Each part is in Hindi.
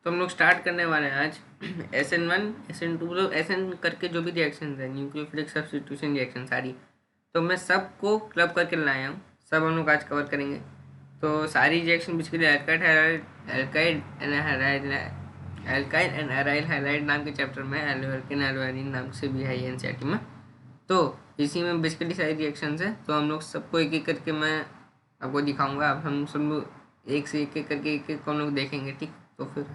तो हम लोग स्टार्ट करने वाले हैं आज SN1 SN2 मतलब SN करके जो भी रिएक्शन है न्यूक्लियोफिलिक सब्स्टिट्यूशन रिएक्शन सारी, तो मैं सबको क्लब करके लाया हूँ। सब हम लोग आज कवर करेंगे। तो सारी reaction basically alkyl and aryl halide नाम के चैप्टर में, एल्केन एल्वेनिन नाम से भी है ये एनसीईआरटी में। तो इसी में बेसिकली सारी रिएक्शंस है। तो हम लोग सबको एक एक करके मैं आपको दिखाऊंगा। अब हम सब लोग एक से एक करके एक एक हम लोग देखेंगे, ठीक। तो फिर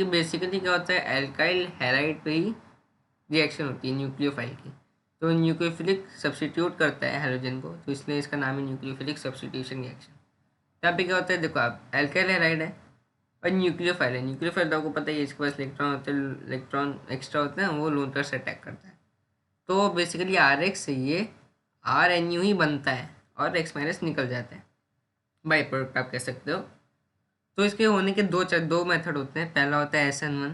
बेसिकली क्या होता है, एल्काइल हैलाइड पे ही रिएक्शन होती है न्यूक्लियोफाइल की। तो न्यूक्लियोफिलिक सब्स्टिट्यूट करता है हेलोजन को, तो इसलिए इसका नाम है न्यूक्लियोफिलिक सब्स्टिट्यूशन रिएक्शन। यहाँ पे क्या होता है, देखो आप, एल्काइल हैलाइड है और न्यूक्लियोफाइल है। न्यूक्लियोफाइल तो आपको पता ही है, इसके पास इलेक्ट्रॉन होते हैं, इलेक्ट्रॉन एक्स्ट्रा होते हैं, वो लोन पेयर से अटैक करता है। तो बेसिकली आर एक्स से ये आर एन यू ही बनता है और एक्स माइनस निकल जाता है, बाई प्रोडक्ट आप कह सकते हो। तो इसके होने के दो मेथड होते हैं। पहला होता है SN1,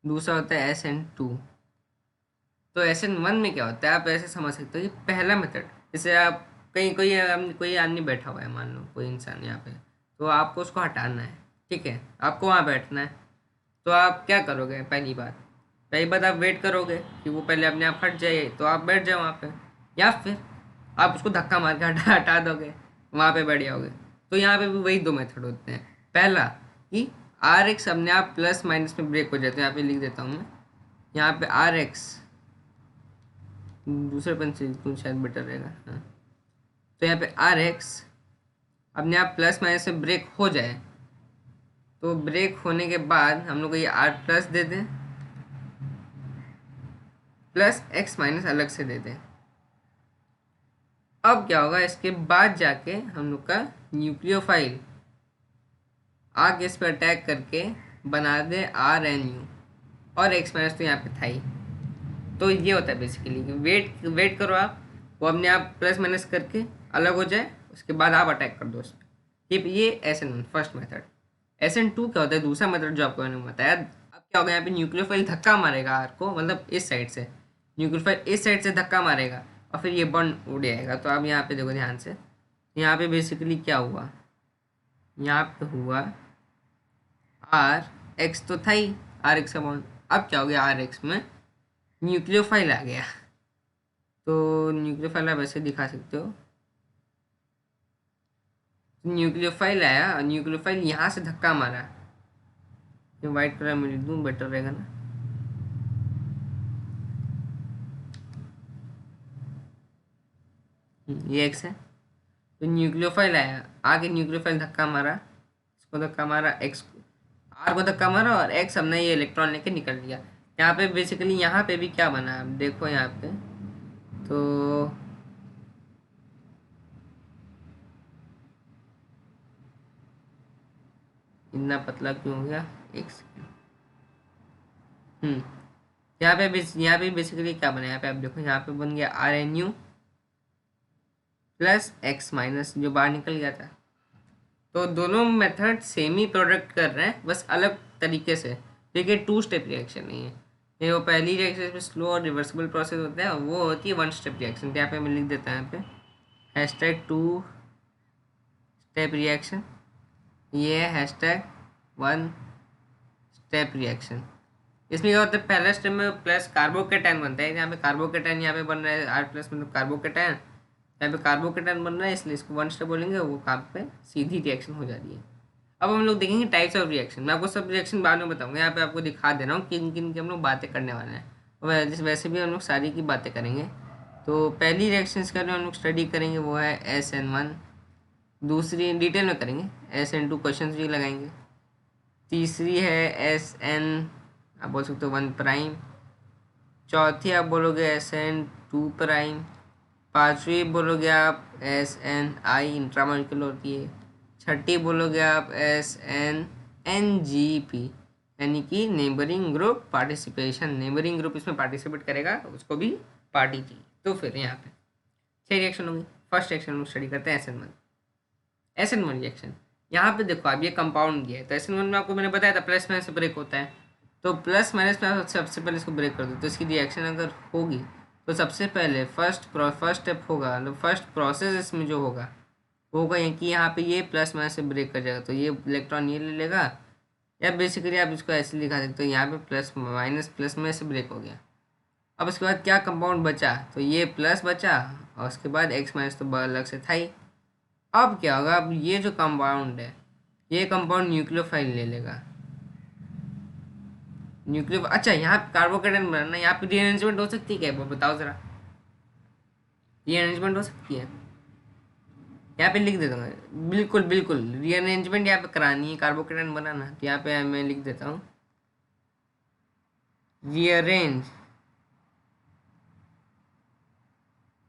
दूसरा होता है SN2। तो SN1 में क्या होता है, आप ऐसे समझ सकते हो कि पहला मेथड, जैसे आप कहीं कोई आदमी बैठा हुआ है, मान लो कोई इंसान यहाँ पे, तो आपको उसको हटाना है, ठीक है, आपको वहाँ बैठना है। तो आप क्या करोगे, पहली बात आप वेट करोगे कि वो पहले अपने आप हट जाए, तो आप बैठ जाओ वहाँ पे, या फिर आप उसको धक्का मार के हटा दोगे, वहाँ पे बैठ जाओगे। तो यहाँ पे भी वही दो मेथड होते हैं। पहला कि आर एक्स अपने आप प्लस माइनस में ब्रेक हो जाते हैं। यहाँ पे लिख देता हूँ मैं, यहाँ पे आर एक्स, दूसरे पेन से कुछ शायद बेटर रहेगा, हाँ। तो यहाँ पे आर एक्स अपने आप प्लस माइनस में ब्रेक हो जाए, तो ब्रेक होने के बाद हम लोग को ये आर प्लस दे दें, प्लस एक्स माइनस अलग से दे दें। अब क्या होगा, इसके बाद जाके हम लोग का न्यूक्लियोफाइल आगे इस पर अटैक करके बना दे आर एन यू, और एक्स माइनस तो यहाँ पे था ही। तो ये होता है बेसिकली, वेट करो आप, वो अपने आप प्लस माइनस करके अलग हो जाए, उसके बाद आप अटैक कर दो उस पर। ये SN1 फर्स्ट मेथड। SN2 क्या होता है, दूसरा मेथड जो आपको मैंने बताया। अब क्या होगा, यहाँ पे न्यूक्लियोफाइल धक्का मारेगा आर को, मतलब इस साइड से न्यूक्लियोफाइल इस साइड से धक्का मारेगा और फिर ये बॉन्ड उड़ जाएगा। तो अब यहाँ पे देखो ध्यान से, यहाँ पे बेसिकली क्या हुआ, यहाँ पे हुआ आर एक्स तो था ही, आर एक्स का बॉन्ड। अब क्या हो गया, आर एक्स में न्यूक्लियोफाइल आ गया। तो न्यूक्लियोफाइल आप ऐसे दिखा सकते हो, न्यूक्लियोफाइल आया और न्यूक्लियोफाइल यहाँ से धक्का मारा। ये वाइट कलर में लिख दूँ, बेटर रहेगा ना। ये एक्स है, तो न्यूक्लियोफाइल आया, आगे न्यूक्लियोफाइल धक्का मारा, इसको धक्का मारा, एक्स आर को धक्का मारा, और एक्स हमने ये इलेक्ट्रॉन लेके निकल लिया। यहाँ पे बेसिकली यहाँ पे भी क्या बना, आप देखो यहाँ पे, तो इतना पतला क्यों हो गया, एक सेकंड। यहाँ पे बेसिकली क्या बना, यहाँ पे आप देखो, यहाँ पे बन गया R N U plus X minus, जो बाहर निकल गया था। तो दोनों मेथड सेम ही प्रोडक्ट कर रहे हैं, बस अलग तरीके से। देखिए, 2 स्टेप रिएक्शन नहीं है ये। वो पहली रिएक्शन में स्लो और रिवर्सिबल प्रोसेस होता है, वो होती है 1 स्टेप रिएक्शन। तो यहाँ पे मैं लिख देता हूँ, यहाँ पे #2 स्टेप रिएक्शन, ये है #1 स्टेप रिएक्शन। इसमें क्या होता है, पहला स्टेप में प्लस कार्बोकेटायन बनता है, यहाँ पे कार्बोकेटायन यहाँ पे बन रहा है, आर प्लस मतलब कार्बोकेटायन, यहाँ पे कार्बोकेटायन बन रहा है, इसलिए इसको 1 स्टेप बोलेंगे, वो काम पे सीधी रिएक्शन हो जा रही है। अब हम लोग देखेंगे टाइप्स ऑफ रिएक्शन। मैं आपको सब रिएक्शन बाद में बताऊंगा, यहाँ पे आपको दिखा दे रहा हूँ किन किन की हम लोग बातें करने वाले हैं। और वैसे भी हम लोग सारी की बातें करेंगे। तो पहली रिएक्शन का जो हम लोग स्टडी करेंगे वो है SN1, दूसरी डिटेल में करेंगे, SN2 क्वेश्चन भी लगाएंगे, तीसरी है SN, आप बोल सकते हो 1 प्राइम, चौथी आप बोलोगे SN2 प्राइम, पाँचवीं बोलोगे आप SNI इंट्रामोलिकुलर होती है, छठी बोलोगे आप SNNGP, यानी कि neighbouring group participation. Neighbouring group इसमें पार्टिसिपेट करेगा, उसको भी पार्टी चाहिए। तो फिर यहाँ पे 6 रिएक्शन होंगे। फर्स्ट रिएक्शन हम स्टडी करते हैं SN1 रिएक्शन। यहाँ पे देखो, आप ये कंपाउंड दिया है, तो SN1 में आपको मैंने बताया था प्लस माइनस से ब्रेक होता है। तो प्लस माइनस में सबसे पहले इसको ब्रेक कर दो, तो इसकी रिएक्शन अगर होगी तो सबसे पहले फर्स्ट स्टेप होगा, मतलब फर्स्ट प्रोसेस इसमें जो होगा होगा ये कि यहाँ पे ये प्लस माइनस से ब्रेक कर जाएगा, तो ये इलेक्ट्रॉन ये ले लेगा, या बेसिकली आप इसको ऐसे लिखा सकते हो, यहाँ पे प्लस माइनस से ब्रेक हो गया। अब उसके बाद क्या कंपाउंड बचा, तो ये प्लस बचा, और उसके बाद एक्स माइनस तो अलग से था ही। अब क्या होगा, अब ये जो कंपाउंड है, ये कंपाउंड न्यूक्लियोफाइल ले लेगा। अच्छा, यहाँ कार्बोकेटाइन बनाना, यहाँ पे रीअरेंजमेंट हो सकती है क्या, वो बताओ जरा, रीअरेंजमेंट हो सकती है? यहाँ पे लिख देता हूँ, बिल्कुल बिल्कुल रीअरेंजमेंट यहाँ पे करानी है, कार्बोकेटाइन बनाना, तो यहाँ पे मैं लिख देता हूँ रीअरेंज।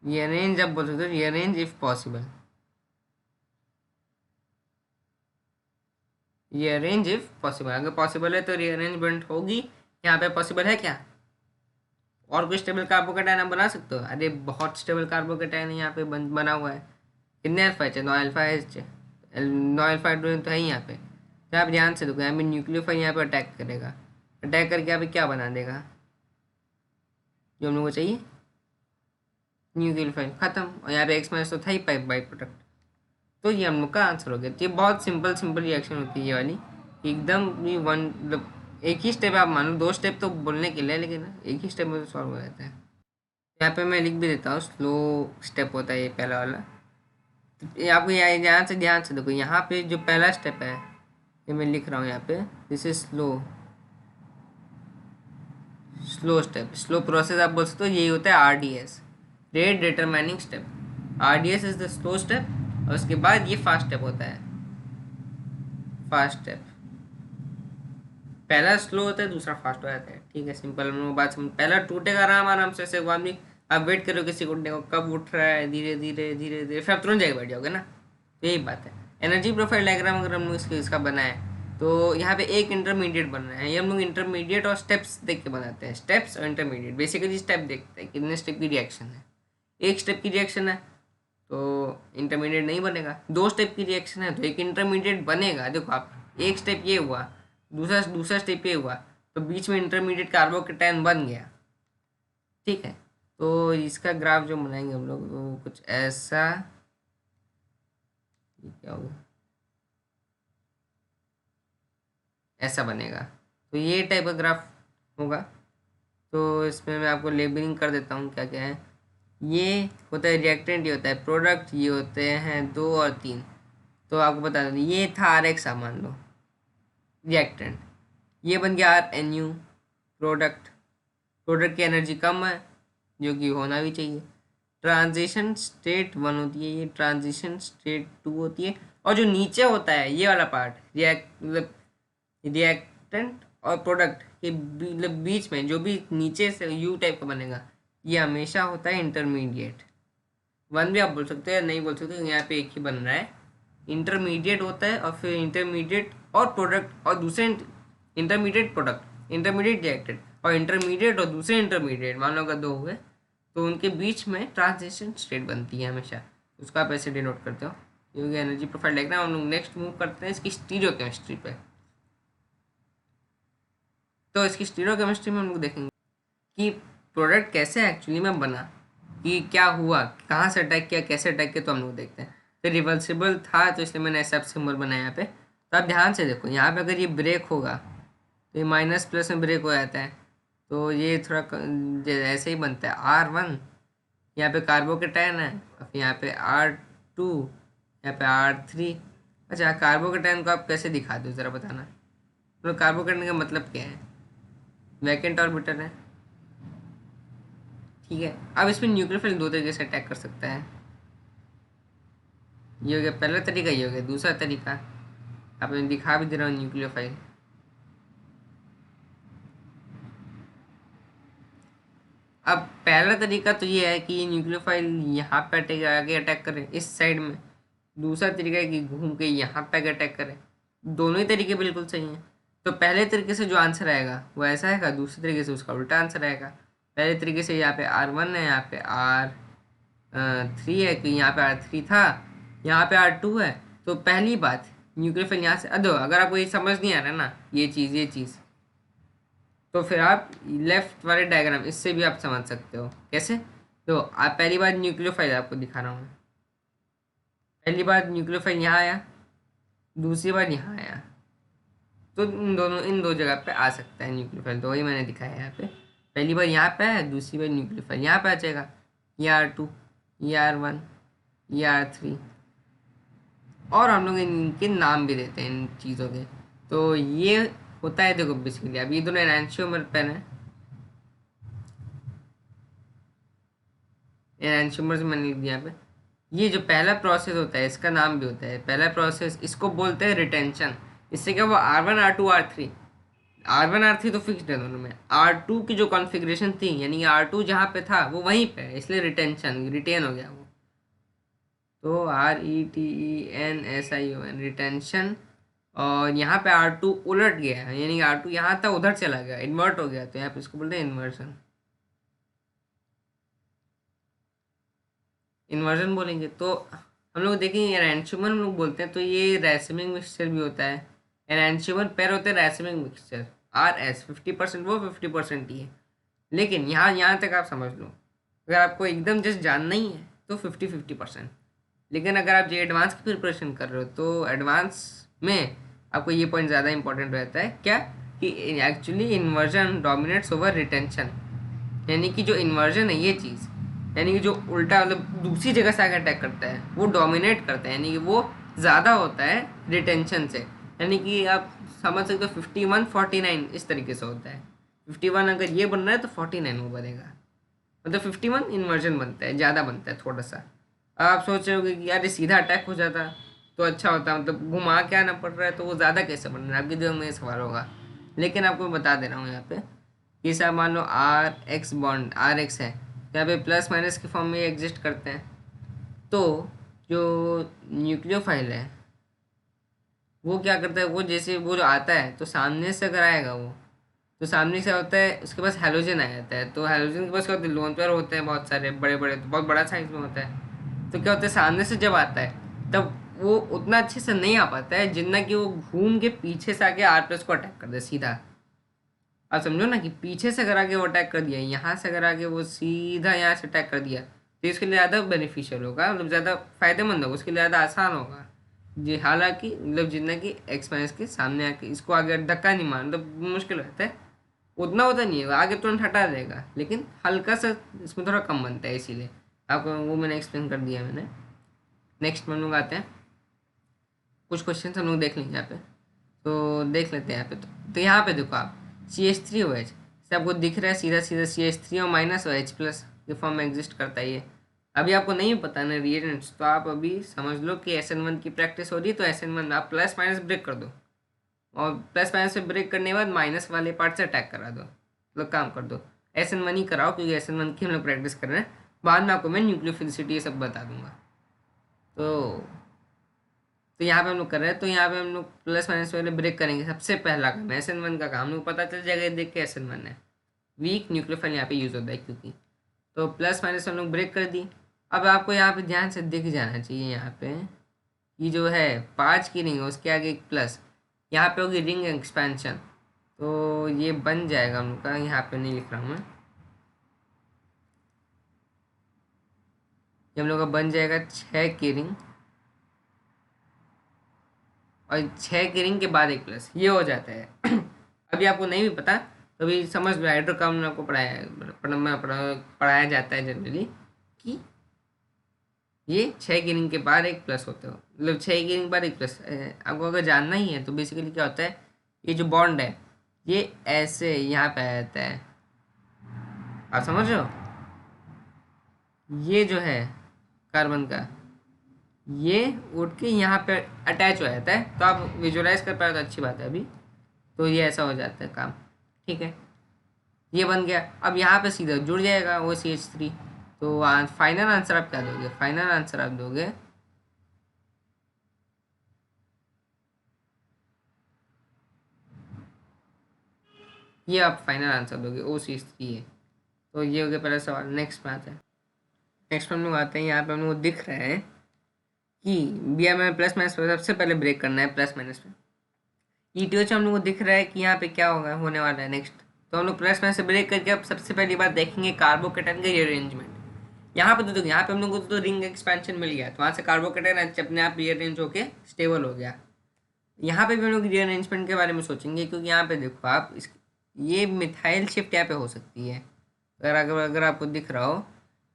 रीअरेंज आप बोल सकते हो, rearrange if possible, rearrange if possible, अगर पॉसिबल है तो रीअरेंजमेंट होगी। यहाँ पे पॉसिबल है क्या? और कोई स्टेबल कार्बोकेटाइन आप बना सकते हो? अरे बहुत स्टेबल कार्बोकेटाइन यहाँ पे बना हुआ है। कितने अल्फा एच है? 9 अल्फा एच है, 9 अल्फा हाइड्रोजन तो है ही यहाँ पे। तो आप ध्यान से देखो, यहाँ पे न्यूक्लियोफाइल यहाँ पे अटैक करेगा, अटैक करके यहाँ पे क्या बना देगा जो हम लोग को चाहिए, न्यूक्लियोफाइल खत्म, और यहाँ पे एक्स माइनस तो था ही पाइप बाई प्रोडक्ट। तो ये हम लोग का आंसर हो गया। तो ये बहुत सिंपल सिंपल रिएक्शन होती है ये वाली, एकदम ये वन मतलब एक ही स्टेप, आप मान लो 2 स्टेप तो बोलने के लिए, लेकिन एक ही स्टेप में तो सॉल्व हो जाता है। यहाँ पे मैं लिख भी देता हूँ, स्लो स्टेप होता है ये पहला वाला। तो ये आपको ध्यान से देखो, यहाँ पे जो पहला स्टेप है ये मैं लिख रहा हूँ यहाँ पे, this is slow step, slow process आप बोल सकते हो, यही होता है RDS, rate determining step. RDS is the slow step, और उसके बाद ये फास्ट स्टेप होता है। फास्ट स्टेप पहला स्लो होता है, दूसरा फास्ट हो जाता है। ठीक है, सिंपल हम लोग बात समझ, पहला टूटेगा आराम आराम से ऐसे आदमी, आप वेट करो किसी उठने को, कब उठ रहा है, धीरे धीरे धीरे धीरे, फिर आप तुरंत जाके बैठ जाओगे ना। तो यही बात है। एनर्जी प्रोफाइल डायग्राम अगर हम लोग इसका बनाए, तो यहाँ पे एक इंटरमीडिएट बन रहा है, ये हम लोग इंटरमीडिएट और स्टेप्स देख के बनाते हैं, स्टेप्स और इंटरमीडिएट। बेसिकली स्टेप देखते हैं कितने स्टेप की रिएक्शन है, एक स्टेप की रिएक्शन है तो इंटरमीडिएट नहीं बनेगा, 2 स्टेप की रिएक्शन है तो एक इंटरमीडिएट बनेगा। देखो आप, एक स्टेप ये हुआ, दूसरा दूसरा स्टेप ये हुआ, तो बीच में इंटरमीडिएट कार्बोकेटाइन बन गया। ठीक है, तो इसका ग्राफ जो बनाएंगे हम लोग वो कुछ ऐसा, ये क्या होगा, ऐसा बनेगा। तो ये टाइप का ग्राफ होगा। तो इसमें मैं आपको लेबलिंग कर देता हूँ क्या क्या है। ये होता है रिएक्टेंट, ये होता है प्रोडक्ट, ये होते हैं 2 और 3। तो आपको बता दें, ये था RX मान लो रिएक्टेंट, ये बन गया RNU प्रोडक्ट। प्रोडक्ट की एनर्जी कम है, जो कि होना भी चाहिए। ट्रांजिशन स्टेट 1 होती है, ये ट्रांजिशन स्टेट 2 होती है, और जो नीचे होता है ये वाला पार्ट मतलब रिएक्टेंट और प्रोडक्ट के मतलब बीच में जो भी नीचे से U टाइप का बनेगा, ये हमेशा होता है इंटरमीडिएट। 1 भी आप बोल सकते हो या नहीं बोल सकते, यहाँ पे एक ही बन रहा है, इंटरमीडिएट होता है, और फिर इंटरमीडिएट और प्रोडक्ट, और दूसरे इंटरमीडिएट प्रोडक्ट, इंटरमीडिएट रिएक्टेड, और इंटरमीडिएट और दूसरे इंटरमीडिएट, मान लो अगर 2 हुए तो उनके बीच में ट्रांजिशन स्टेट बनती है हमेशा, उसको आप ऐसे डिनोट करते हो। ये हो गया एनर्जी प्रोफाइल डायग्राम। हम लोग नेक्स्ट मूव करते हैं इसकी स्टीरियोकेमिस्ट्री पे। तो इसकी स्टीरियोकेमिस्ट्री में हम लोग देखेंगे कि प्रोडक्ट कैसे एक्चुअली में बना, कि क्या हुआ, कहाँ से अटैक किया, कैसे अटैक किया, तो हम लोग देखते हैं। तो रिवर्सिबल था तो इसलिए मैंने ऐसा सिंबल बनाया यहाँ पे। तो आप ध्यान से देखो, यहाँ पे अगर ये ब्रेक होगा तो ये माइनस प्लस में ब्रेक हो जाता है, तो ये थोड़ा ऐसे ही बनता है R1, यहाँ पे कार्बोकेटाइन है, और फिर यहाँ पे R2, यहाँ पे R3। अच्छा, कार्बोकेटाइन को आप कैसे दिखा दो ज़रा बताना, तो कार्बोकेटाइन का मतलब क्या है, वैकेंट ऑर्बिटल है। ठीक है, अब इसमें न्यूक्लियोफाइल 2 तरीके से अटैक कर सकता है। ये हो गया पहला तरीका, ये हो गया दूसरा तरीका, अब मैं दिखा भी दे रहा हूँ न्यूक्लियोफाइल। अब पहला तरीका तो ये है कि ये न्यूक्लियोफाइल यहाँ पे आगे अटैक करे इस साइड में, दूसरा तरीका है कि घूम के यहाँ पे आगे अटैक करे। दोनों ही तरीके बिल्कुल सही हैं। तो पहले तरीके से जो आंसर आएगा वो ऐसा आएगा, दूसरे तरीके से उसका उल्टा आंसर आएगा। पहले तरीके से यहाँ पे R1 है, यहाँ पे R3 है, कि यहाँ पे R3 था, यहाँ पे R2 है। तो पहली बात, न्यूक्लियोफाइल यहाँ से अगर आपको ये समझ नहीं आ रहा ना, ये चीज़, तो फिर आप लेफ्ट वाले डायग्राम इससे भी आप समझ सकते हो। कैसे? तो आप पहली बार न्यूक्लियोफाइल आपको दिखा रहा हूँ मैं। पहली बार न्यूक्लियोफाइल यहाँ आया, दूसरी बार यहाँ आया, तो इन दो जगह पे आ सकता है न्यूक्लियोफाइल। तो वही मैंने दिखाया है यहाँ पे, पहली बार यहाँ पे है, दूसरी बार न्यूक्लियोफाइल यहाँ पे आ जाएगा। ये R2, ये R1, ये R3, और हम लोग इनके नाम भी देते हैं इन चीज़ों के। तो ये होता है, देखो बेसिकली अब ये दोनों एनांशियोमर पेन है, एनांशियोमर से मैंने लिख दिया यहाँ पे। ये जो पहला प्रोसेस होता है इसका नाम भी होता है पहला प्रोसेस, इसको बोलते हैं रिटेंशन। इससे क्या हुआ, R1 R2 R3, R1 R3 तो फिक्स्ड है दोनों में, R2 की जो कॉन्फ़िगरेशन थी यानी R2 जहाँ पे था वो वहीं पे है, इसलिए रिटेंशन, रिटेन हो गया वो। तो RETENSION रिटेंशन। और यहाँ पे R2 उलट गया है, यानी R2 यहाँ था उधर चला गया, इन्वर्ट हो गया, तो यहाँ पे इसको बोलते हैं इन्वर्जन। इन्वर्जन बोलेंगे तो हम लोग देखेंगे एनांशियोमर हम लोग बोलते हैं, तो ये रैसिमिक मिक्सचर भी होता है। एनांशियोमर पेयर होते हैं रैसिमिक मिक्सचर, RS 50% वो 50% ये। लेकिन यहाँ तक आप समझ लो, अगर आपको एकदम जस्ट जानना ही है तो 50-50%। लेकिन अगर आप जो एडवांस की प्रिपरेशन कर रहे हो तो एडवांस में आपको ये पॉइंट ज़्यादा इंपॉर्टेंट रहता है क्या, कि actually inversion dominates over retention. यानी कि जो इन्वर्जन है ये चीज़, यानी कि जो उल्टा मतलब दूसरी जगह से आकर अटैक करता है वो डोमिनेट करता है, यानी कि वो ज़्यादा होता है रिटेंशन से। यानी कि आप समझ सकते हो 51-49 इस तरीके से होता है। 51 अगर ये बन रहा है तो 49 वो बनेगा, मतलब 51 इन्वर्जन बनता है, ज़्यादा बनता है थोड़ा सा। आप सोच रहे होगे कि यार ये सीधा अटैक हो जाता तो अच्छा होता, मतलब घुमा के आना पड़ रहा है तो वो ज़्यादा कैसे बन रहा है, आपके दिमाग में ये सवाल होगा। लेकिन आपको बता दे रहा हूँ यहाँ पे कि साहब मान लो RX बॉन्ड RX है, यहाँ पे प्लस माइनस के फॉर्म में एग्जिस्ट करते हैं। तो जो न्यूक्लियोफाइल है वो क्या करता है, वो जैसे वो जो आता है तो सामने से अगर आएगा वो, तो सामने से होता है उसके पास हेलोजन आ जाता है। तो हेलोजन के पास क्या होता है, लोन पेयर होते हैं बहुत सारे बड़े बड़े, तो बहुत बड़ा साइज में होता है। तो क्या होता है सामने से जब आता है तब वो उतना अच्छे से नहीं आ पाता है जितना कि वो घूम के पीछे से आके R+ को अटैक कर दे सीधा। आप समझो ना कि पीछे से अगर आके वो अटैक कर दिया, यहाँ से अगर आके वो सीधा यहाँ से अटैक कर दिया तो इसके लिए ज़्यादा बेनिफिशियल होगा, मतलब ज़्यादा फायदेमंद होगा, उसके लिए ज़्यादा आसान होगा जी। हालांकि मतलब जितना कि X- के सामने आके इसको आगे धक्का नहीं मार, मतलब मुश्किल रहता है, उतना होता नहीं है, आगे तुरंत हटा देगा, लेकिन हल्का सा इसमें थोड़ा कम बनता है, इसीलिए आपको वो मैंने एक्सप्लेन कर दिया मैंने। नेक्स्ट हम लोग आते हैं, कुछ क्वेश्चन हम लोग देख लेंगे यहाँ पे, तो देख लेते हैं यहाँ पे। तो यहाँ पे देखो आप CH3OH से आपको दिख रहा है सीधा सीधा CH3 और -OH+ के फॉर्म में एग्जिस्ट करता है ये। अभी आपको नहीं पता ना रिएजेंट्स, तो आप अभी समझ लो कि SN1 की प्रैक्टिस हो रही है, तो SN1 आप प्लस माइनस ब्रेक कर दो, और प्लस माइनस से ब्रेक करने के बाद माइनस वाले पार्ट से अटैक करा दो, मतलब काम कर दो। SN1 ही कराओ क्योंकि SN1 की हम लोग प्रैक्टिस कर रहे हैं, बाद में आपको मैं न्यूक्लियोफिलिसिटी ये सब बता दूंगा। तो यहाँ पे हम लोग कर रहे हैं, तो यहाँ पे हम लोग प्लस माइनस वाले ब्रेक करेंगे। सबसे पहला काम SN1 का काम, हम लोग पता चल जाएगा देख के SN1 है, वीक न्यूक्लियोफाइल यहाँ पे यूज़ होता है क्योंकि। तो प्लस माइनस हम लोग ब्रेक कर दी। अब आपको यहाँ पे ध्यान से दिख जाना चाहिए, यहाँ पे ये जो है 5 की रिंग है उसके आगे एक प्लस, यहाँ पे होगी रिंग एक्सपेंशन, तो ये बन जाएगा हम लोग का, यहाँ पे नहीं लिख रहा हूँ मैं, ये हम लोग का बन जाएगा 6 की रिंग, और 6 की रिंग के बाद एक प्लस, ये हो जाता है। अभी आपको नहीं भी पता तो अभी समझ लो, हाइड्रोकार्बन में आपको पढ़ाया जाता है जनरली कि ये 6 की रिंग के बाद एक प्लस होते हो, मतलब 6 की रिंग के बाद एक प्लस। आपको अगर जानना ही है तो बेसिकली क्या होता है, ये जो बॉन्ड है ये ऐसे यहाँ पे आ जाता है, आप समझ रहे हो, ये जो है कार्बन का ये उठ के यहाँ पे अटैच हो जाता है, तो आप विजुअलाइज कर पाए तो अच्छी बात है। अभी तो ये ऐसा हो जाता है काम, ठीक है, ये बन गया। अब यहाँ पे सीधा जुड़ जाएगा वो CH3। तो फाइनल आंसर आप क्या दोगे, फाइनल आंसर आप दोगे ये, आप फाइनल आंसर दोगे OCH3 है। तो ये हो गया पहला सवाल। नेक्स्ट में आता है, नेक्स्ट हम लोग आते हैं, यहाँ पे हम लोग दिख रहा है कि BR में प्लस माइनस सबसे पहले ब्रेक करना है प्लस माइनस में। ETH हम लोग को दिख रहा है कि यहाँ पे क्या होगा होने वाला है नेक्स्ट, तो हम लोग प्लस माइनस से ब्रेक करके अब सबसे पहली बात देखेंगे कार्बोकेटाइन का अरेंजमेंट। यहाँ पे तो देखो, यहाँ पे हम लोग को तो रिंग एक्सपेंशन मिल गया, तो वहाँ से कार्बोकेटायन अपने आप रीअरेंज होके स्टेबल हो गया। यहाँ पे भी हम लोग रीअरेंजमेंट के बारे में सोचेंगे, क्योंकि यहाँ पे देखो आप ये मिथाइल शिफ्ट यहाँ पे हो सकती है। अगर आपको दिख रहा हो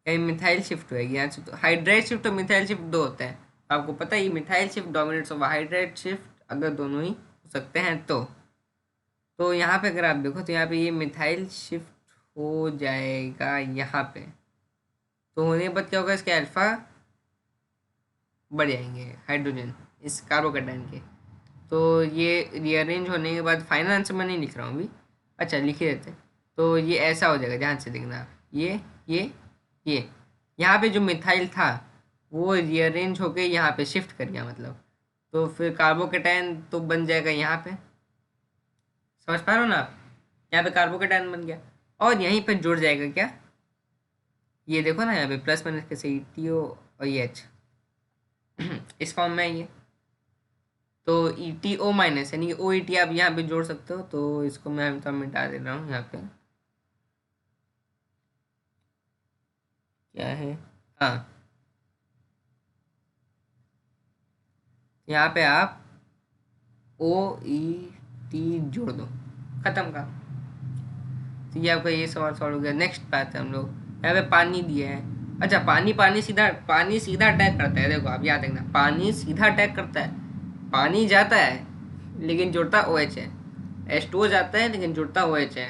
कहीं मिथाइल शिफ्ट होगी यहाँ से, तो हाइड्राइड शिफ्ट और मिथाइल शिफ्ट दो होते हैं। आपको पता है, methyl shift dominates over hydride shift, अगर दोनों ही हो सकते हैं तो यहाँ पे अगर आप देखो तो यहाँ पे ये मिथाइल शिफ्ट हो जाएगा यहाँ पे। तो होने के बाद क्या होगा, इसके अल्फा बढ़ जाएंगे हाइड्रोजन इस कार्बोकेटायन के। तो ये रीअरेंज होने के बाद फाइनल आंसर मैं नहीं लिख रहा हूँ अभी, अच्छा लिख ही देते। तो ये ऐसा हो जाएगा, ध्यान से देखना, ये यहाँ पे जो मिथाइल था वो रीअरेंज होके यहाँ पे शिफ्ट कर गया, मतलब तो फिर कार्बोकेटायन तो बन जाएगा यहाँ पे। समझ पा रहे हो ना आप, यहाँ पे कार्बोकेटायन बन गया और यहीं पे जुड़ जाएगा क्या, ये देखो ना यहाँ पे प्लस माइनस कैसे ETO और ये H इस फॉर्म में है ये। तो ETO माइनस यानी OET आप यहाँ पे जोड़ सकते हो, तो इसको मैं तो मिटा दे रहा हूँ यहाँ पे, क्या है, हाँ यहाँ पे आप OET जोड़ दो, खत्म का। तो ये आपका ये सवाल सॉल्व हो गया। नेक्स्ट बात है हम लोग, यहाँ पे पानी दिया है। अच्छा पानी सीधा अटैक करता है, देखो आप याद रखना, पानी सीधा अटैक करता है, पानी जाता है लेकिन जुड़ता OH है, H2O जाता है लेकिन जुड़ता OH है।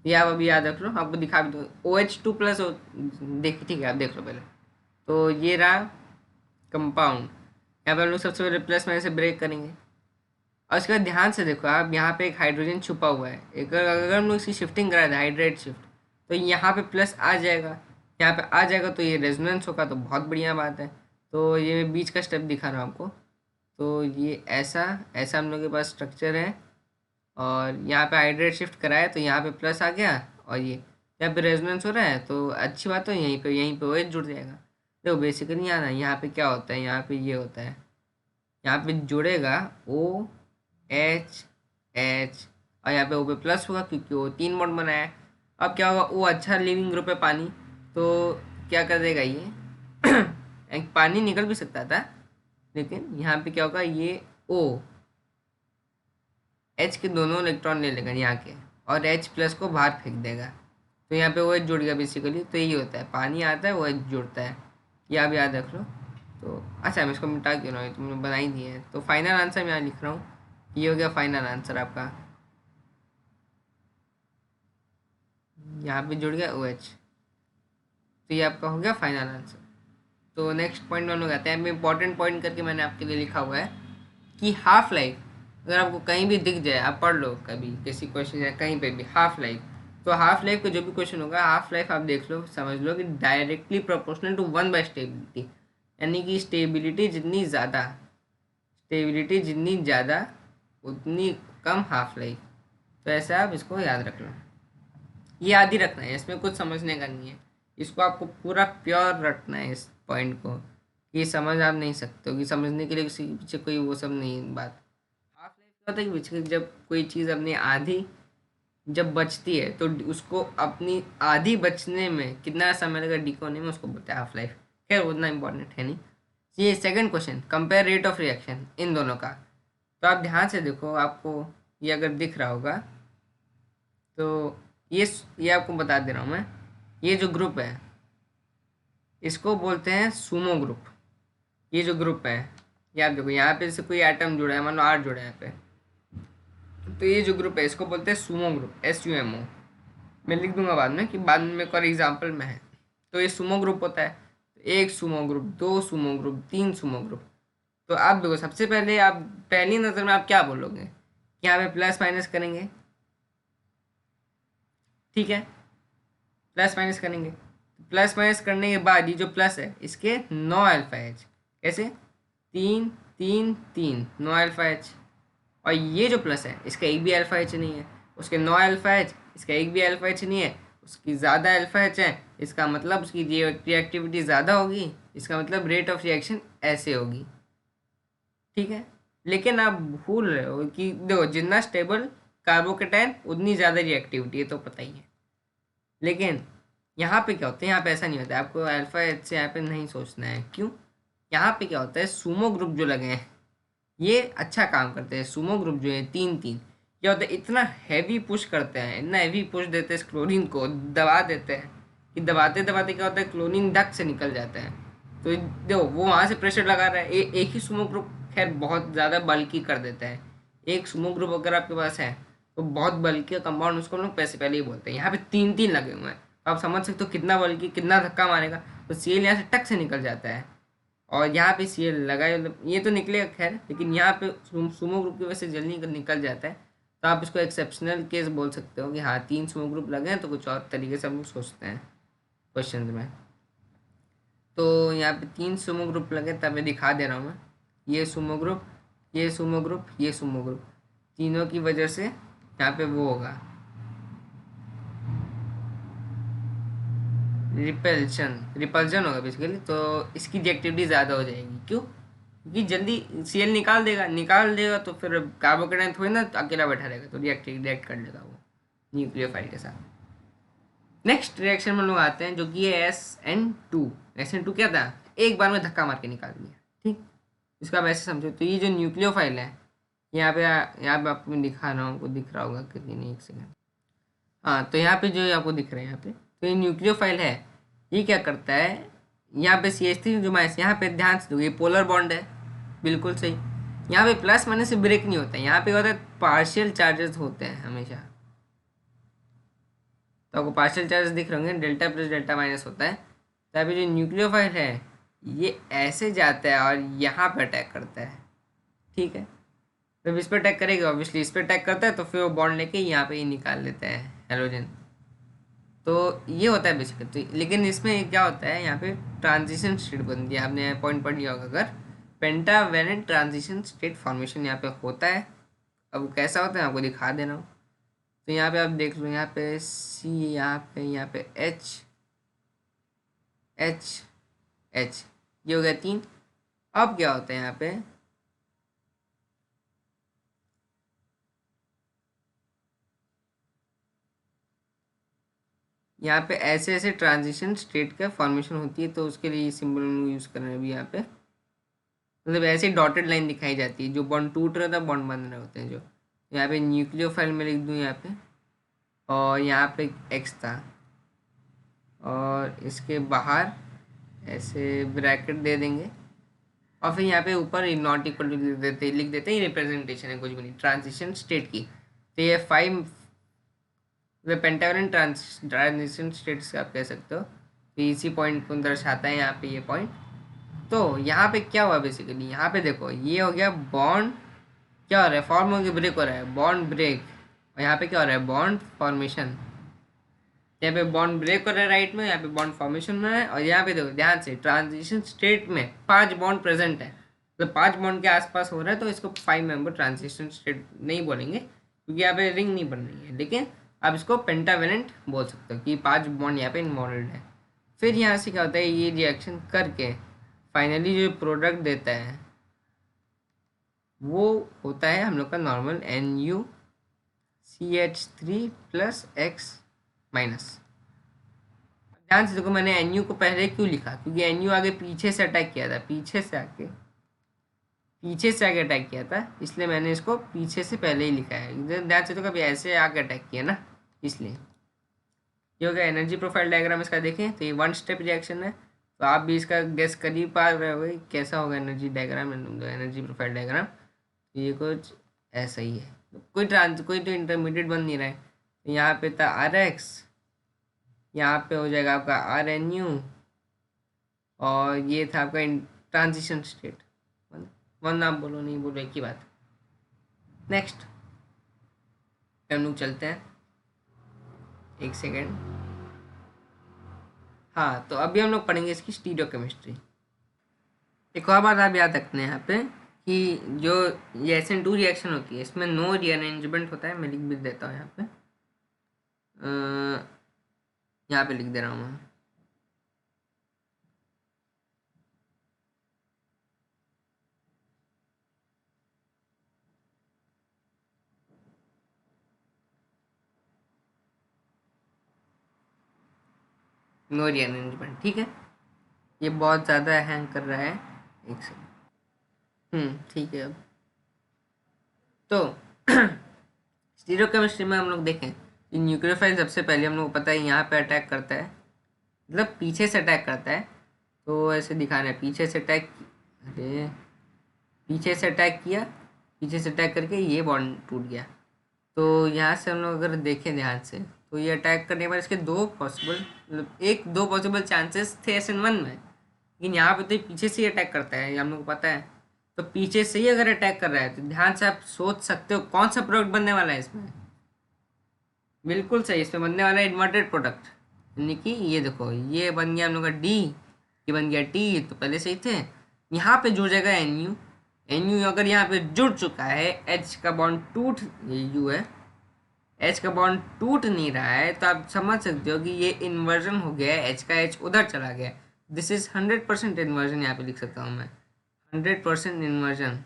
ये आप अभी याद रख लो, आपको दिखा भी दो OH2 प्लस देख, ठीक है आप देख लो पहले। तो ये रहा कंपाउंड, यहाँ पे हम लोग सबसे पहले प्लस माइनस से ब्रेक करेंगे और उसके बाद ध्यान से देखो आप, यहाँ पे एक हाइड्रोजन छुपा हुआ है, एक अगर हम लोग इसकी शिफ्टिंग करा दें हाइड्राइड शिफ्ट, तो यहाँ पे प्लस आ जाएगा, यहाँ पे आ जाएगा, तो ये रेजोनेंस होगा, तो बहुत बढ़िया बात है। तो ये मैं बीच का स्टेप दिखा रहा हूँ आपको। तो ये ऐसा ऐसा हम लोग के पास स्ट्रक्चर है और यहाँ पे हाइड्राइड शिफ्ट कराया तो यहाँ पे प्लस आ गया और ये यहाँ पे रेजोनेंस हो रहा है, तो अच्छी बात है, यहीं पे OH जुड़ जाएगा। देखो बेसिकली यहाँ पे क्या होता है, यहाँ पे ये होता है, यहाँ पे जुड़ेगा OH और यहाँ पे O पे प्लस होगा क्योंकि वो 3 बॉन्ड बनाया है। अब क्या होगा, वो अच्छा लिविंग ग्रुप है पानी, तो क्या कर देगा ये एक पानी निकल भी सकता था, लेकिन यहाँ पे क्या होगा, ये H के दोनों इलेक्ट्रॉन ले लेगा यहाँ के और H प्लस को बाहर फेंक देगा, तो यहाँ पे OH जुड़ गया बेसिकली। तो यही होता है, पानी आता है OH जुड़ता है, ये आप याद रख लो। तो अच्छा मैं इसको मिटा क्यों रहा हूँ, तुमने बना ही दिया है। तो फाइनल आंसर मैं यहाँ लिख रहा हूँ, ये हो गया फाइनल आंसर आपका, यहाँ पे जुड़ गया OH, तो ये आपका हो गया फाइनल आंसर। तो नेक्स्ट पॉइंट में हम लोग आते हैं, इंपॉर्टेंट पॉइंट करके मैंने आपके लिए लिखा हुआ है कि हाफ लाइफ अगर आपको कहीं भी दिख जाए, आप पढ़ लो कभी किसी क्वेश्चन या कहीं पे भी हाफ लाइफ, तो हाफ लाइफ का जो भी क्वेश्चन होगा हाफ लाइफ आप देख लो, समझ लो कि डायरेक्टली प्रोपोर्शनल टू 1/स्टेबिलिटी, यानी कि स्टेबिलिटी जितनी ज़्यादा उतनी कम हाफ लाइफ। तो ऐसा आप इसको याद रख लो, ये याद ही रखना है, इसमें कुछ समझने का नहीं है, इसको आपको पूरा प्योर रखना है इस पॉइंट को, ये समझ आप नहीं सकते हो कि समझने के लिए किसी के पीछे कोई वो सब नहीं है बात। हाफ लाइफ क्या होता है कि पीछे जब कोई चीज़ अपनी आधी जब बचती है तो उसको अपनी आधी बचने में कितना समय लगेगा डिक होने में, उसको बोलते हैं हाफ लाइफ। खैर उतना इंपॉर्टेंट है नहीं। ये second question, compare rate of reaction in दोनों का। तो आप ध्यान से देखो, आपको ये अगर दिख रहा होगा तो ये आपको बता दे रहा हूँ मैं, ये जो ग्रुप है इसको बोलते हैं सुमो ग्रुप। ये जो ग्रुप है, ये आप देखो यहाँ पे जैसे कोई एटम जुड़ा है, मान लो 8 जुड़ा है यहाँ पे, तो ये जो ग्रुप है इसको बोलते हैं सुमो ग्रुप, SUMO। मैं लिख दूंगा बाद में कि बाद में एक और एग्जाम्पल में है। तो ये सुमो ग्रुप होता है, एक Sumo group, 2 Sumo group, 3 Sumo group. तो आप देखो सबसे पहले आप पहली नज़र में आप क्या बोलोगे कि यहाँ पे प्लस माइनस करेंगे, ठीक है, प्लस माइनस करेंगे। प्लस माइनस करने के बाद ये जो प्लस है इसके 9 अल्फा एच, कैसे 3 3 3 9 अल्फा एच, और ये जो प्लस है इसका एक भी अल्फा एच नहीं है, उसके 9 अल्फा एच, इसका एक भी अल्फा एच नहीं है, उसकी ज़्यादा अल्फा एच है, इसका मतलब उसकी रिएक्टिविटी ज़्यादा होगी, इसका मतलब रेट ऑफ रिएक्शन ऐसे होगी, ठीक है। लेकिन आप भूल रहे हो कि देखो जितना स्टेबल कार्बोकेटायन उतनी ज़्यादा रिएक्टिविटी है, तो पता ही है, लेकिन यहाँ पे क्या होता है, यहाँ पे ऐसा नहीं होता है, आपको अल्फा एच से यहाँ पे नहीं सोचना है। क्यों? यहाँ पे क्या होता है, सुमो ग्रुप जो लगे हैं ये अच्छा काम करते हैं। सुमो ग्रुप जो है तीन तीन, क्या होता है, इतना हैवी पुश करते हैं, इतना हैवी पुश देते हैं इस क्लोरीन को, दबा देते हैं कि दबाते दबाते क्या होता है, क्लोरीन धक से निकल जाता है। तो देखो वो वहाँ से प्रेशर लगा रहा है। एक ही सुमो ग्रुप खैर बहुत ज़्यादा बल्कि कर देता है। एक सुमो ग्रुप अगर आपके पास है तो बहुत बल्कि कंपाउंड, उसको हम लोग पैसे पहले ही बोलते हैं। यहाँ पे तीन तीन लगे हुए हैं, तो आप समझ सकते हो कितना बल्कि, कितना धक्का मारेगा। तो सीएल यहाँ से टक से निकल जाता है, और यहाँ पे सीएल लगाए, मतलब ये तो निकलेगा खैर, लेकिन यहाँ पे सुमो ग्रुप की वजह से जल्दी निकल जाता है। तो आप इसको एक्सेप्शनल केस बोल सकते हो कि हाँ तीन सुमो ग्रुप लगे हैं, तो कुछ और तरीके से हम लोग सोचते हैं क्वेश्चन में। तो यहाँ पे तीन सुमो ग्रुप लगे, तब मैं दिखा दे रहा हूँ मैं। ये सुमो ग्रुप, ये सुमो ग्रुप, ये सुमो ग्रुप, तीनों की वजह से यहाँ पे वो होगा रिपल्शन, रिपल्जन होगा बेसिकली। तो इसकी रिएक्टिविटी ज़्यादा हो जाएगी। क्यों? क्योंकि जल्दी सीएल निकाल देगा तो फिर कार्बोकेटाइन थोड़ी ना अकेला बैठा रहेगा, तो रिएक्ट कर लेगा वो न्यूक्लियोफाइल के साथ। नेक्स्ट रिएक्शन में लोग आते हैं जो कि है SN2। SN2 क्या था, एक बार में धक्का मार के निकाल दिया। ठीक, इसको आप ऐसे समझो। तो ये जो न्यूक्लियोफाइल है, यहाँ पे आपको दिखा रहा हूँ, आपको दिख रहा होगा कि नहीं, एक सेकेंड। हाँ, तो यहाँ पे जो आपको दिख रहा है यहाँ पे, तो ये न्यूक्लियोफाइल है। ये क्या करता है, यहाँ पे CH3 जो माइनस, यहाँ पे ध्यान से देखो, ये पोलर बॉन्ड है, बिल्कुल सही। यहाँ पे प्लस माइनस से ब्रेक नहीं होता है, यहाँ पे होता है पार्शियल चार्जेस होते हैं हमेशा। तो आपको पार्शियल चार्जेस दिख रहे होंगे, डेल्टा प्लस डेल्टा माइनस होता है। तो यहाँ पे जो न्यूक्लियोफाइल है ये ऐसे जाता है और यहाँ पे अटैक करता है। ठीक है, जब इस पर अटैक करेगा, ऑब्वियसली इस पर अटैक करता है, तो फिर वो बॉन्ड लेके यहाँ पे ही निकाल लेता है हेलोजन। तो ये होता है बेसिकली। तो लेकिन इसमें क्या होता है, यहाँ पे ट्रांजिशन स्टेट बनती है, आपने पॉइंट पढ़ लिया होगा अगर, पेंटावेलेंट ट्रांजिशन स्टेट फॉर्मेशन यहाँ पे होता है। अब वो कैसा होता है आपको दिखा दे रहा हूँ। तो यहाँ पे आप देख लो, यहाँ पे C, यहाँ पे H, H, H, ये हो गया तीन। अब क्या होता है यहाँ पे, यहाँ पे ऐसे ऐसे ट्रांजिशन स्टेट का फॉर्मेशन होती है, तो उसके लिए सिंबल यूज़ कर रहे हैं अभी यहाँ पे। मतलब ऐसे डॉटेड लाइन दिखाई जाती है, जो बॉन्ड टूट रहे होता है, बॉन्ड बन रहे होते हैं जो। यहाँ पे न्यूक्लियोफाइल में लिख दूँ यहाँ पे, और यहाँ पे X था, और इसके बाहर ऐसे ब्रैकेट दे देंगे, और फिर यहाँ पे ऊपर नॉट इक्वल टू लिख देते हैं। ये रिप्रेजेंटेशन है, कुछ भी नहीं, ट्रांजिशन स्टेट की। तो ये 5 पेंटावेलेंट ट्रांजिशन स्टेट्स आप कह सकते हो। तो इसी पॉइंट को दर्शाता है यहाँ पे ये पॉइंट। तो यहाँ पे क्या हुआ बेसिकली, यहाँ पे देखो ये हो गया बॉन्ड, क्या हो रहा है, फॉर्म हो गया, ब्रेक हो रहा है, बॉन्ड ब्रेक। और यहाँ पे क्या हो रहा है, बॉन्ड फॉर्मेशन। यहाँ पे बॉन्ड ब्रेक हो रहा है राइट में, यहाँ पे बॉन्ड फॉर्मेशन हो रहा है। और यहाँ पे देखो ध्यान से, ट्रांजिशन स्टेट में 5 बॉन्ड प्रेजेंट है, तो 5 बॉन्ड के आसपास हो रहा है, तो इसको 5 मेंबर ट्रांजिशन स्टेट नहीं बोलेंगे, क्योंकि यहाँ पे रिंग नहीं बन रही है। लेकिन आप इसको पेंटावेलेंट बोल सकते हो कि 5 बॉन्ड यहाँ पे इन्वॉल्व है। फिर यहाँ से क्या होता है, ये रिएक्शन करके फाइनली जो प्रोडक्ट देता है वो होता है हम लोग का नॉर्मल NuCH3+X-। ध्यान से देखो, मैंने NU को पहले क्यों लिखा, क्योंकि NU आगे पीछे से अटैक किया था, पीछे से आगे अटैक किया था, इसलिए मैंने इसको पीछे से पहले ही लिखा है। ध्यान से तो कभी ऐसे आगे अटैक किया ना, इसलिए। ये हो गया एनर्जी प्रोफाइल डायग्राम इसका। देखें तो ये 1 स्टेप रिएक्शन है, तो आप भी इसका गेस कर ही पा रहे हो कैसा होगा energy diagram, energy profile diagram. ये कुछ ऐसा ही है, कोई तो इंटरमीडिएट बन नहीं रहा है। तो यहाँ पे था RX, यहाँ पे हो जाएगा आपका RNU, और ये था आपका ट्रांजिशन स्टेट। वन आप बोलो नहीं बोलो एक ही बात। नेक्स्ट हम लोग चलते हैं, एक सेकेंड। हाँ, तो अभी हम लोग पढ़ेंगे इसकी स्टीरियोकेमिस्ट्री। एक और बात आप याद रखते हैं यहाँ पे कि जो ये SN2 रिएक्शन होती है, इसमें नो रीअरेंजमेंट होता है। मैं लिख भी देता हूँ यहाँ पे, यहाँ पे लिख दे रहा हूँ मैं। No rearrangement. ठीक है, ये बहुत ज़्यादा हैंग कर रहा है। एक सेकंड। ठीक है। अब तो स्टीरियोकेमिस्ट्री में हम लोग देखें कि न्यूक्लियोफाइल सबसे पहले हम लोग को पता है यहाँ पे अटैक करता है, मतलब पीछे से अटैक करता है। तो ऐसे दिखाना है, पीछे से अटैक, अरे पीछे से अटैक किया, पीछे से अटैक करके ये बॉन्ड टूट गया। तो यहाँ से हम लोग अगर देखें ध्यान से, तो ये अटैक करने के बाद इसके दो पॉसिबल, मतलब एक दो पॉसिबल चांसेस थे SN1 में, लेकिन यहाँ पे तो ये पीछे से ही अटैक करता है, ये हम लोग को पता है। तो पीछे से ही अगर अटैक कर रहा है तो ध्यान से आप सोच सकते हो कौन सा प्रोडक्ट बनने वाला है इसमें। बिल्कुल सही, इसमें बनने वाला है इन्वर्टेड प्रोडक्ट, यानी कि ये देखो ये बन गया हम लोग का डी, ये बन गया टी, तो पहले से ही थे। यहाँ पे जुड़ जाएगा NU, NU अगर यहाँ पे जुड़ चुका है, H का बॉन्ड टूट, ये यू है, H का बॉन्ड टूट नहीं रहा है, तो आप समझ सकते हो कि ये इन्वर्जन हो गया है, H का H उधर चला गया। दिस इज 100% इन्वर्जन, यहाँ पे लिख सकता हूँ मैं, 100% इन्वर्जन।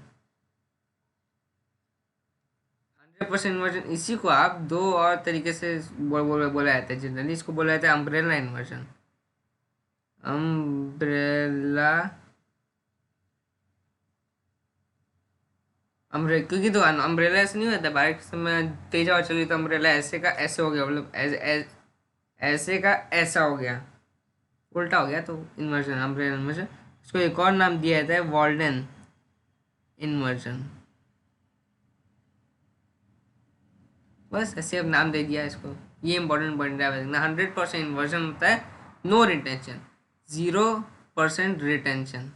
100% इन्वर्जन, इसी को आप दो और तरीके से बोला जाता है जनरली, इसको बोला जाता है अम्ब्रेला इन्वर्जन। अम्ब्रेला, क्योंकि तो अम्ब्रेला ऐसे नहीं होता, बारिश समय तेज हवा चली तो अम्ब्रेला ऐसे का ऐसे हो गया, मतलब ऐसे का ऐसा हो गया, उल्टा हो गया, तो इन्वर्जन, अम्ब्रेला इन्वर्जन। इसको एक और नाम दिया जाता है वॉल्डन इन्वर्जन, बस ऐसे अब नाम दे दिया इसको। ये इंपॉर्टेंट पॉइंट है, 100% इन्वर्जन होता है, नो रिटेंशन, 0% रिटेंशन।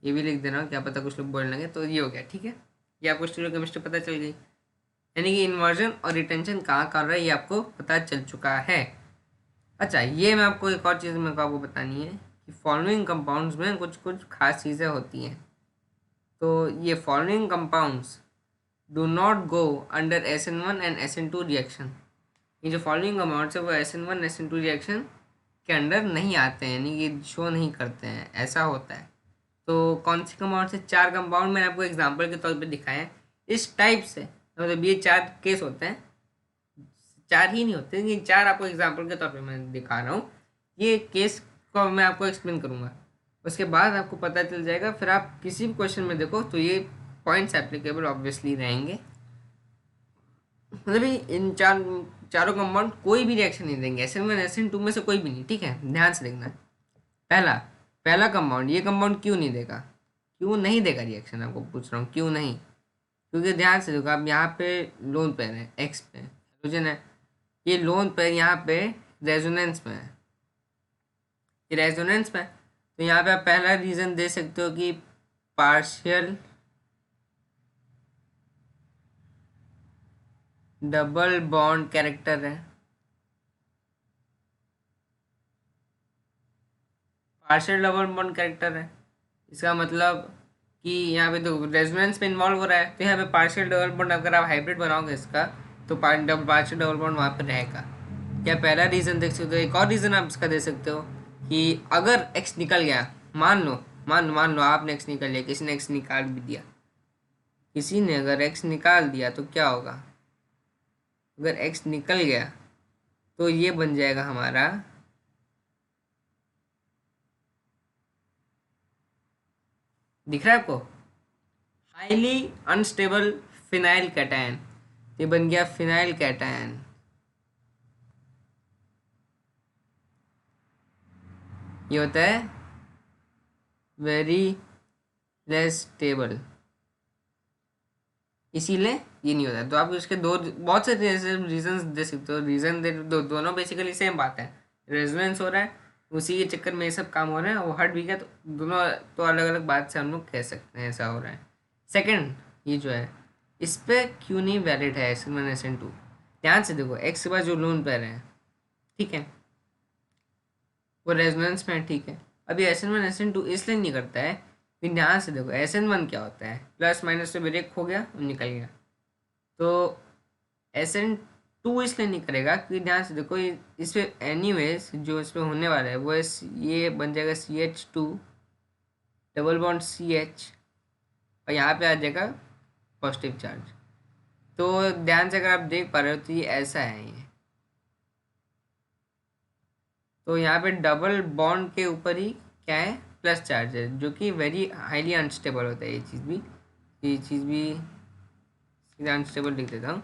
ये भी लिख दे रहा हूँ, क्या पता कुछ लोग बोलने लगे, तो ये हो गया। ठीक है, ये आपको स्टीरियोकेमिस्ट्री पता चल गई, यानी कि इन्वर्जन और रिटेंशन कहाँ कर रहा है ये आपको पता चल चुका है। अच्छा, ये मैं आपको एक और चीज़ मेरे को आपको बतानी है कि फॉलोइंग कंपाउंड्स में कुछ कुछ खास चीज़ें होती हैं। तो ये following compounds do not go under SN1 and SN2 reaction. ये जो फॉलोइंग कंपाउंड्स है वो SN1 SN2 रिएक्शन के अंडर नहीं आते हैं, यानी कि शो नहीं करते हैं, ऐसा होता है। तो कौन सी कंपाउंड से, चार कंपाउंड मैंने आपको एग्जांपल के तौर पे दिखाए हैं इस टाइप से, मतलब ये चार केस होते हैं, चार ही नहीं होते, ये चार आपको एग्जांपल के तौर पे मैं दिखा रहा हूँ। ये केस को मैं आपको एक्सप्लेन करूँगा, उसके बाद आपको पता चल जाएगा, फिर आप किसी भी क्वेश्चन में देखो तो ये पॉइंट्स एप्लीकेबल ऑब्वियसली रहेंगे। मतलब इन चारों कंपाउंड कोई भी रिएक्शन नहीं देंगे, SN1 SN2 में से कोई भी नहीं। ठीक है, ध्यान से देखना। पहला पहला कंपाउंड, ये कंपाउंड क्यों नहीं देगा, क्यों नहीं देगा रिएक्शन, आपको पूछ रहा हूँ क्यों नहीं। क्योंकि ध्यान से देखो, आप यहाँ पे लोन पेयर है, X पे हाइड्रोजन है, ये लोन पेयर यहाँ पे रेजोनेंस में है, ये रेजोनेंस में है। तो यहाँ पे आप पहला रीजन दे सकते हो कि पार्शियल डबल बॉन्ड कैरेक्टर है, पार्शियल डबल बॉन्ड कैरेक्टर है। इसका मतलब कि यहाँ पे तो रेजोनेंस में इन्वॉल्व हो रहा है, तो यहाँ पे पार्शियल डबल बॉन्ड अगर आप हाइब्रिड बनाओगे इसका, तो पार्शियल डबल बॉन्ड वहाँ पर रहेगा। क्या पहला रीज़न देख सकते हो। एक और रीज़न आप इसका दे सकते हो कि अगर एक्स निकल गया, मान लो आपने एक्स निकल लिया, किसी ने एक्स निकाल भी दिया, किसी ने अगर एक्स निकाल दिया तो क्या होगा, अगर एक्स निकल गया तो ये बन जाएगा हमारा, दिख रहा है आपको, हाईली अनस्टेबल फिनाइल कैटायन, ये बन गया फिनाइल कैटायन। ये होता है वेरी लेस स्टेबल, इसीलिए ये नहीं होता। तो आप इसके दो बहुत से रीजंस दे सकते हो, रीजन दे दोनों बेसिकली सेम बात है, रेजोनेंस हो रहा है, उसी के चक्कर में ये सब काम हो रहा है, वो हट भी गया, तो दोनों तो अलग अलग बात से हम लोग कह सकते हैं ऐसा हो रहा है। सेकंड, ये जो है इस पे क्यों नहीं वैलिड है SN1 SN2, ध्यान से देखो, एक्स के बाद जो लोन पेयर है, ठीक है, वो रेजोनेंस में है, ठीक है। अभी SN1 SN2 इसलिए नहीं करता है, फिर ध्यान से देखो SN1 क्या होता है, प्लस माइनस से ब्रेक हो गया और निकल गया, तो SN2 इसलिए नहीं करेगा क्योंकि ध्यान से देखो इस पे एनीवेज जो इस पे होने वाला है वो ये बन जाएगा CH2 डबल बॉन्ड CH, और यहाँ पे आ जाएगा पॉजिटिव चार्ज। तो ध्यान से अगर आप देख पा रहे हो तो ये ऐसा है, ये तो यहाँ पे डबल बॉन्ड के ऊपर ही क्या है, प्लस चार्ज है, जो कि वेरी हाईली अनस्टेबल होता है। ये चीज़ भी सीधा अनस्टेबल लिख देता हूँ,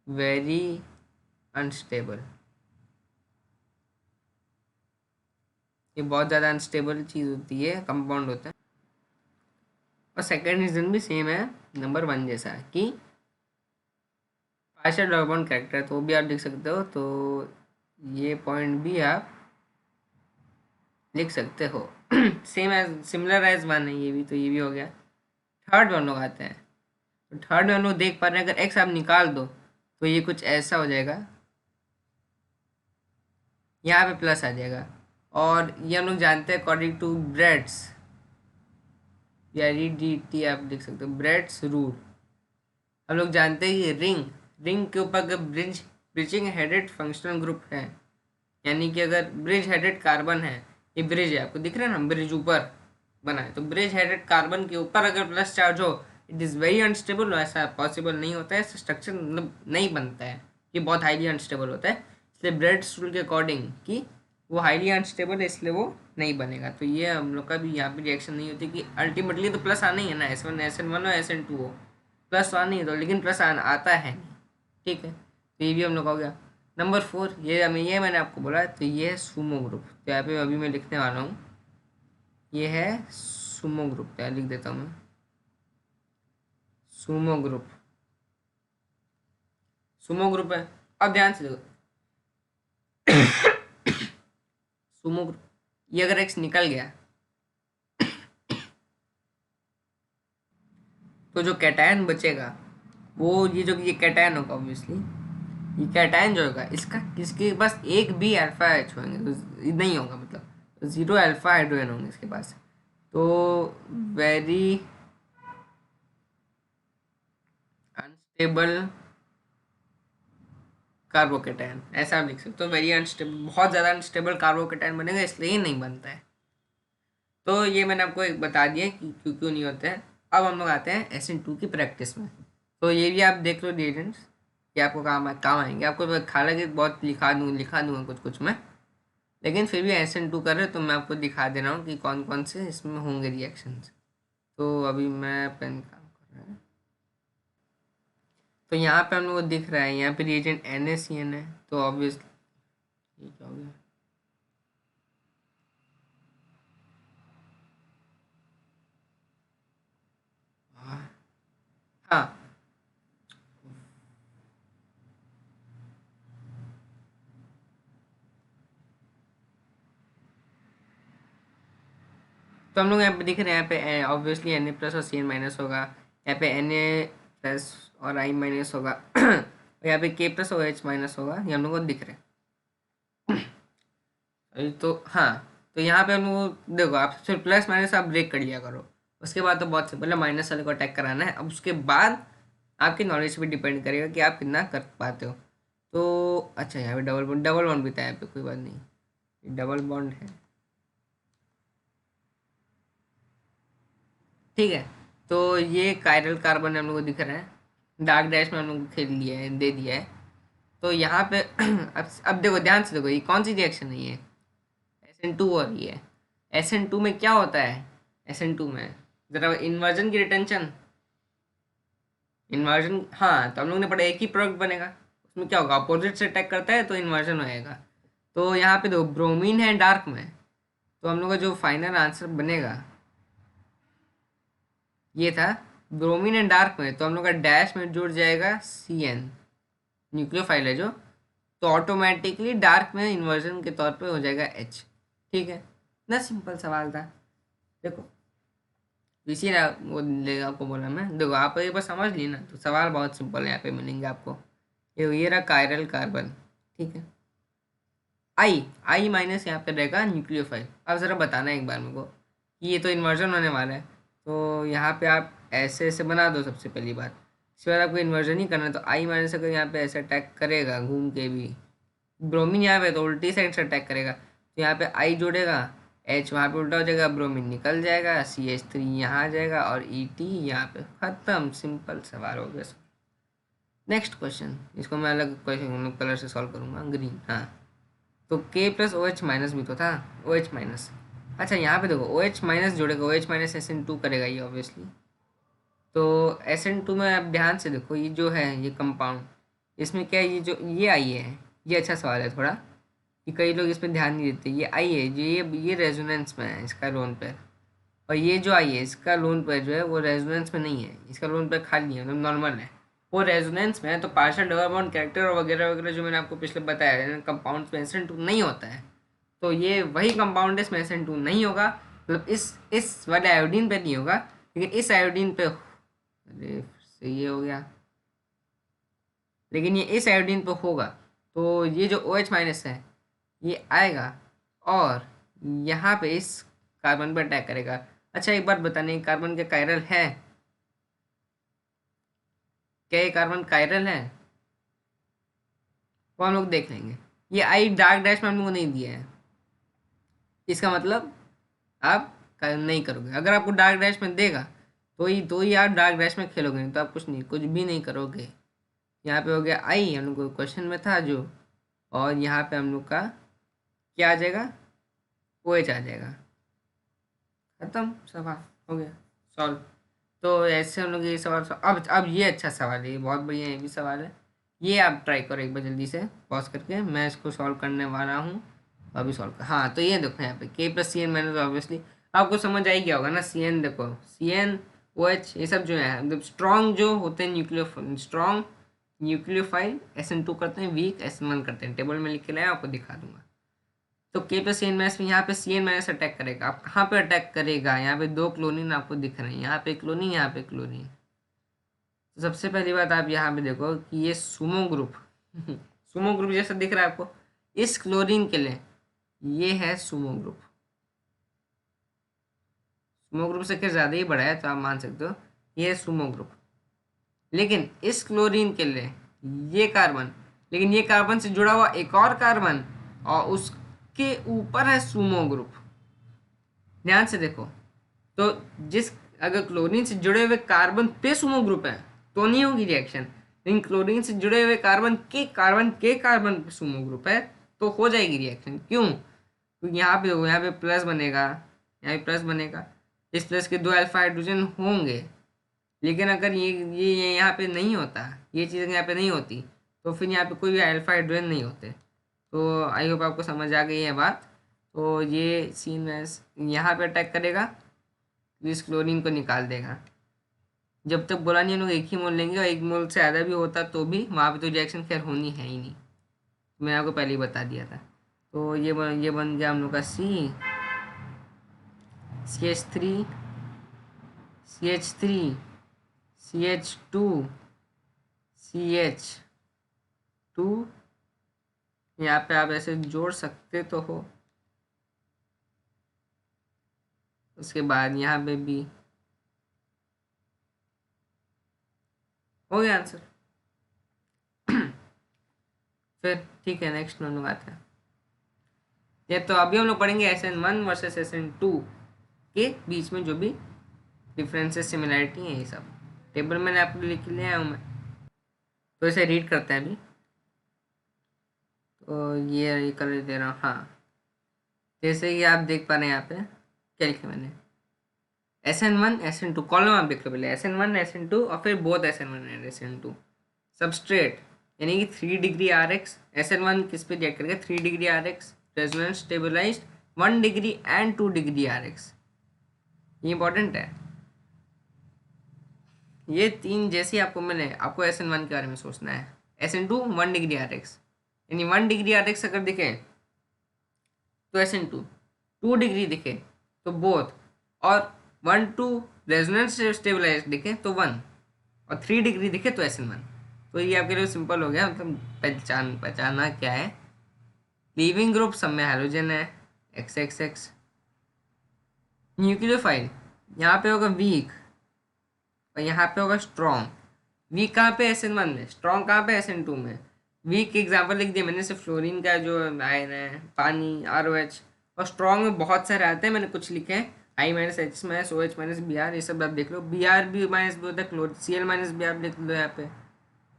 वेरी अनस्टेबल। ये बहुत ज़्यादा अनस्टेबल चीज़ होती है, कंपाउंड होता है। और सेकेंड रीज़न भी सेम है नंबर 1 जैसा, कि पार्शियल डबल बॉन्ड कैरेक्टर, तो वो भी आप लिख सकते हो। तो ये पॉइंट भी आप लिख सकते हो। सेम एज सिमिलर एज 1 है ये भी, तो ये भी हो गया। थर्ड वन लोग आते हैं, तो थर्ड वन लोग देख पा रहे हैं, अगर एक्स आप निकाल दो तो ये कुछ ऐसा हो जाएगा, यहाँ पे प्लस आ जाएगा। और ये हम लोग जानते हैं अकॉर्डिंग टू ब्रेड्स या डी टी आप लिख सकते हो, ब्रेड्स रूल। हम लोग जानते हैं कि रिंग रिंग के ऊपर अगर ब्रिजिंग हेडेड फंक्शनल ग्रुप है, यानी कि अगर ब्रिज हेडेड कार्बन है, ये ब्रिज है, आपको दिख रहा है ना, ब्रिज ऊपर बना है, तो ब्रिज हेडेड कार्बन के ऊपर अगर प्लस चार्ज हो, इट इज़ वेरी अनस्टेबल। ऐसा पॉसिबल नहीं होता है, ऐसा स्ट्रक्चर मतलब नहीं बनता है, ये बहुत हाईली अनस्टेबल होता है। इसलिए ब्रेड्स रूल के अकॉर्डिंग कि वो हाईली अनस्टेबल है, इसलिए वो नहीं बनेगा। तो ये हम लोग का भी यहाँ पे रिएक्शन नहीं होती, कि अल्टीमेटली तो प्लस आना ही है ना, SN1 और SN2 हो, प्लस तो आना ही, तो लेकिन प्लस आता है नहीं। ठीक है, तो ये भी हम लोग का हो गया। नंबर 4, ये मैंने आपको बोला, तो ये है सुमो ग्रुप। तो यहाँ पे अभी मैं लिखने वाला हूँ, ये है सुमो ग्रुप। तो लिख देता हूँ मैं, सुमो ग्रुप। सुमो ग्रुप है, अब ध्यान से देखो। सुमो ग्रुप, ये अगर एक्स निकल गया तो जो कैटायन बचेगा वो ये कैटायन होगा ऑब्वियसली। ये कैटायन जो होगा इसके पास एक भी अल्फा एच होंगे, तो नहीं होगा, मतलब 0 अल्फा हाइड्रोजन होंगे इसके पास। तो वेरी अनस्टेबल कार्बोकेटायन, ऐसा आप लिख सकते हो। वेरी अनस्टेबल, बहुत ज़्यादा अनस्टेबल कार्बोकेटायन बनेगा, इसलिए नहीं बनता है। तो ये मैंने आपको एक बता दिया कि क्यों क्यों नहीं होते हैं। अब हम लोग आते हैं SN2 की प्रैक्टिस में। तो ये भी आप देख लो रिएजेंट्स, ये आपको काम आएंगे। आपको हालांकि बहुत लिखा दूंगा कुछ कुछ में, लेकिन फिर भी SN2 कर रहे तो मैं आपको दिखा दे रहा हूँ कि कौन कौन से इसमें होंगे रिएक्शंस। तो अभी मैं पेन काम कर रहा है, तो यहाँ पे हम लोग को दिख रहा है, यहाँ पे रिएजेंट NaCN है, तो ऑब्वियसली ये क्या हो गया, हाँ। तो हम लोग यहाँ पे दिख रहे हैं, यहाँ पे ऑब्वियसली Na प्लस और Cn माइनस होगा, यहाँ पे Na प्लस और I माइनस होगा, और यहाँ पे K प्लस और H माइनस होगा, ये हम लोग को दिख रहे हैं। तो हाँ, तो यहाँ पे हम लोग देखो, आप सिर्फ प्लस माइनस आप ब्रेक कर लिया करो, उसके बाद तो बहुत सिंपल है, माइनस वाले को अटैक कराना है। अब उसके बाद आपकी नॉलेज पे डिपेंड करेगा कि आप कितना कर पाते हो। तो अच्छा, यहाँ पे डबल बॉन्ड भी था, यहाँ पे कोई बात नहीं, डबल बॉन्ड है, ठीक है। तो ये कायरल कार्बन हम लोग को दिख रहा है, डार्क डैश में हम लोग को खेल लिया है, दे दिया है। तो यहाँ पे अब देखो ध्यान से देखो, ये कौन सी रिएक्शन है, ये SN2 हो रही है। SN2 में क्या होता है, SN2 में जरा इन्वर्जन की रिटेंशन, इन्वर्जन, हाँ, तो हम लोग ने पढ़ा एक ही प्रोडक्ट बनेगा, उसमें क्या होगा, अपोजिट से अटैक करता है तो इन्वर्जन होएगा। तो यहाँ पे देखो ब्रोमीन है डार्क में, तो हम लोग का जो फाइनल आंसर बनेगा ये था ब्रोमीन एंड डार्क में, तो हम लोग का डैश में जुड़ जाएगा CN, न्यूक्लियोफाइल है जो, तो ऑटोमेटिकली डार्क में इन्वर्जन के तौर पे हो जाएगा H। ठीक है, इतना सिंपल सवाल था। देखो इसी वो आपको बोला मैं, देखो आप एक बार समझ ली ना, तो सवाल बहुत सिंपल है, यहाँ पे मिलेंगे आपको। ये रहा कायरल कार्बन, ठीक है। आई माइनस यहाँ पे रहेगा न्यूक्लियोफाइल। अब ज़रा बताना एक बार मेरे को कि ये तो इन्वर्जन होने वाला है, तो यहाँ पे आप ऐसे ऐसे बना दो सबसे पहली बात। इसके बाद आपको इन्वर्जन ही करना है, तो आई माइनस अगर यहाँ पे ऐसे अटैक करेगा घूम के भी, ब्रोमीन यहाँ पे तो उल्टी साइड से अटैक करेगा, तो यहाँ पे आई जोड़ेगा, H वहाँ पे उल्टा हो जाएगा, ब्रोमीन निकल जाएगा, CH3 यहाँ आ जाएगा, और ET यहाँ पे, ख़त्म, सिंपल सवाल हो गया। नेक्स्ट क्वेश्चन, इसको मैं अलग क्वेश्चन कलर से सॉल्व करूँगा, ग्रीन, हाँ। तो के प्लस ओ एच माइनस भी तो था, ओ एच माइनस। अच्छा यहाँ पे देखो ओ एच माइनस जुड़ेगा, O H minus S N two करेगा ये ऑब्वियसली। तो एस एन टू में आप ध्यान से देखो, ये जो है ये कंपाउंड, इसमें क्या है, ये जो ये आई है, ये अच्छा सवाल है थोड़ा, कि कई लोग इस पर ध्यान नहीं देते। ये आई है जो ये रेजोनेंस में है, इसका लोन पेयर। और ये जो आई है इसका लोन पेयर जो है वो रेजोनेंस में नहीं है, इसका लोन पेयर खाली है, मतलब नॉर्मल है। वो रेजोनेंस में है तो पार्शियल डबल बॉन्ड कैरेक्टर वगैरह वगैरह जो मैंने आपको पिछले बताया कंपाउंड में एस एन टू नहीं होता है। तो ये वही कंपाउंड है, इसमें एस एन टू नहीं होगा, मतलब इस वाले आयोडीन पे नहीं होगा, लेकिन इस आयोडीन पे, अरे सही ये हो गया, लेकिन ये इस आयोडीन पे होगा। तो ये जो ओ एच माइनस है ये आएगा और यहाँ पे इस कार्बन पर अटैक करेगा। अच्छा एक बात बताने, कार्बन के कायरल है क्या, ये कार्बन कायरल है वो हम लोग देख लेंगे। ये आई डार्क डैश में हम लोग को नहीं दिया है, इसका मतलब आप नहीं करोगे। अगर आपको डार्क डैश में देगा तो ही आप डार्क डैश में खेलोगे, नहीं तो आप कुछ भी नहीं करोगे। यहाँ पे हो गया आई, हम लोग को क्वेश्चन में था जो, और यहाँ पे हम लोग का क्या आ जाएगा, ओ एच आ जाएगा। खत्म, सवाल हो गया सॉल्व। तो ऐसे हम लोग ये सवाल अब ये अच्छा सवाल है, ये बहुत बढ़िया ये भी सवाल है। ये आप ट्राई करो एक बार जल्दी से पॉज करके, मैं इसको सॉल्व करने वाला हूँ अभी सॉल्व कर। हाँ तो ये देखो यहाँ पे K plus C N minus, obviously आपको समझ आई गया होगा ना। सी एन देखो, सी एन ओ एच ये सब जो है मतलब स्ट्रॉन्ग जो होते हैं strong nucleophile S N two करते हैं, वीक एस एन वन करते हैं। टेबल में लिख के लाया आपको दिखा दूंगा। तो के प्लस सी एन माइनस में यहाँ पे सी एन माइनस अटैक करेगा। आप कहाँ पे अटैक करेगा, यहाँ पे दो क्लोरीन आपको दिख रहे हैं, यहाँ पे क्लोरीन यहाँ पे क्लोरीन। तो सबसे पहली बात आप यहाँ पे देखो कि ये सुमो ग्रुप सुमो ग्रुप जैसा दिख रहा है आपको, इस क्लोरीन के लिए ये है सुमो ग्रुप। सुमो ग्रुप से क्या ज़्यादा ही बड़ा है तो आप मान सकते हो ये है सुमो ग्रुप। लेकिन इस क्लोरीन के लिए ये कार्बन, लेकिन ये कार्बन से जुड़ा हुआ एक और कार्बन और उसके ऊपर है सुमो ग्रुप। ध्यान से देखो, तो जिस अगर क्लोरीन से जुड़े हुए कार्बन पे सुमो ग्रुप है तो नहीं होगी रिएक्शन, लेकिन क्लोरीन से जुड़े हुए कार्बन पे सुमो ग्रुप है तो हो जाएगी रिएक्शन। क्यों? क्योंकि यहाँ पे प्लस बनेगा, यहाँ पे प्लस बनेगा, इस प्लस के दो अल्फा हाइड्रोजन होंगे। लेकिन अगर ये यहाँ पे नहीं होता, ये चीज़ यहाँ पे नहीं होती तो फिर यहाँ पे कोई भी अल्फा हाइड्रोजन नहीं होते। तो आई होप आपको समझ आ गई है बात। तो ये सीन यहाँ पे अटैक करेगा, इस क्लोरीन को निकाल देगा। जब तक बोला नहीं हम लोग एक ही मोल लेंगे, और एक मोल से ज़्यादा भी होता तो भी वहाँ पे तो रिएक्शन खैर होनी है ही नहीं, मैंने आपको पहले ही बता दिया था। तो ये बन गया हम लोग का CH3 CH3 CH2 CH2। यहाँ पे आप ऐसे जोड़ सकते तो हो, उसके बाद यहाँ पे भी हो गया आंसर। फिर ठीक है, नेक्स्ट हम लोग आते हैं। ये तो अभी हम लोग पढ़ेंगे SN1 वर्सेस SN2 के बीच में जो भी डिफरेंसेस सिमिलैरिटी है, ये सब टेबल मैंने आपको लिख लिया हूँ मैं, तो इसे रीड करते हैं अभी। तो ये कर दे रहा हूँ। हाँ जैसे कि आप देख पा रहे हैं यहाँ पे क्या लिखा मैंने, SN1 SN2 कॉलम आप देख लो पहले, SN1 SN2 और फिर both SN1 and SN2 substrate, यानी कि 3 डिग्री RX। SN1 किस पे रिएक्ट करेगा, 3 degree RX resonance stabilized, 1 degree and 2 degree RX। ये इंपॉर्टेंट है, ये तीन जैसे आपको मिले आपको SN1 के बारे में सोचना है। SN2 1 डिग्री RX, यानी 1 डिग्री RX अगर दिखे तो SN2, 2 डिग्री दिखे तो बोथ, और 1 2 रेजोनेंस स्टेबलाइज दिखे तो 1, और 3 डिग्री दिखे तो SN1। तो ये आपके लिए सिंपल हो गया, मतलब पहचानना क्या है। लीविंग ग्रुप सब में हाइड्रोजन है XXX। न्यूक्लियोफाइल यहाँ पे होगा वीक और यहाँ पे होगा स्ट्रॉन्ग। वीक कहाँ पे, SN1 में, स्ट्रॉन्ग कहाँ पे, SN2 में। वीक एग्जाम्पल लिख दिया मैंने, सिर्फ फ्लोरीन का जो आयन है, पानी ROH। और स्ट्रॉन्ग में बहुत सारे आते हैं, मैंने कुछ लिखे हैं, I minus H minus OH minus Br, ये सब आप देख लो। Br भी माइनस भी होता है, Cl माइनस भी आप लिख लो यहाँ पे,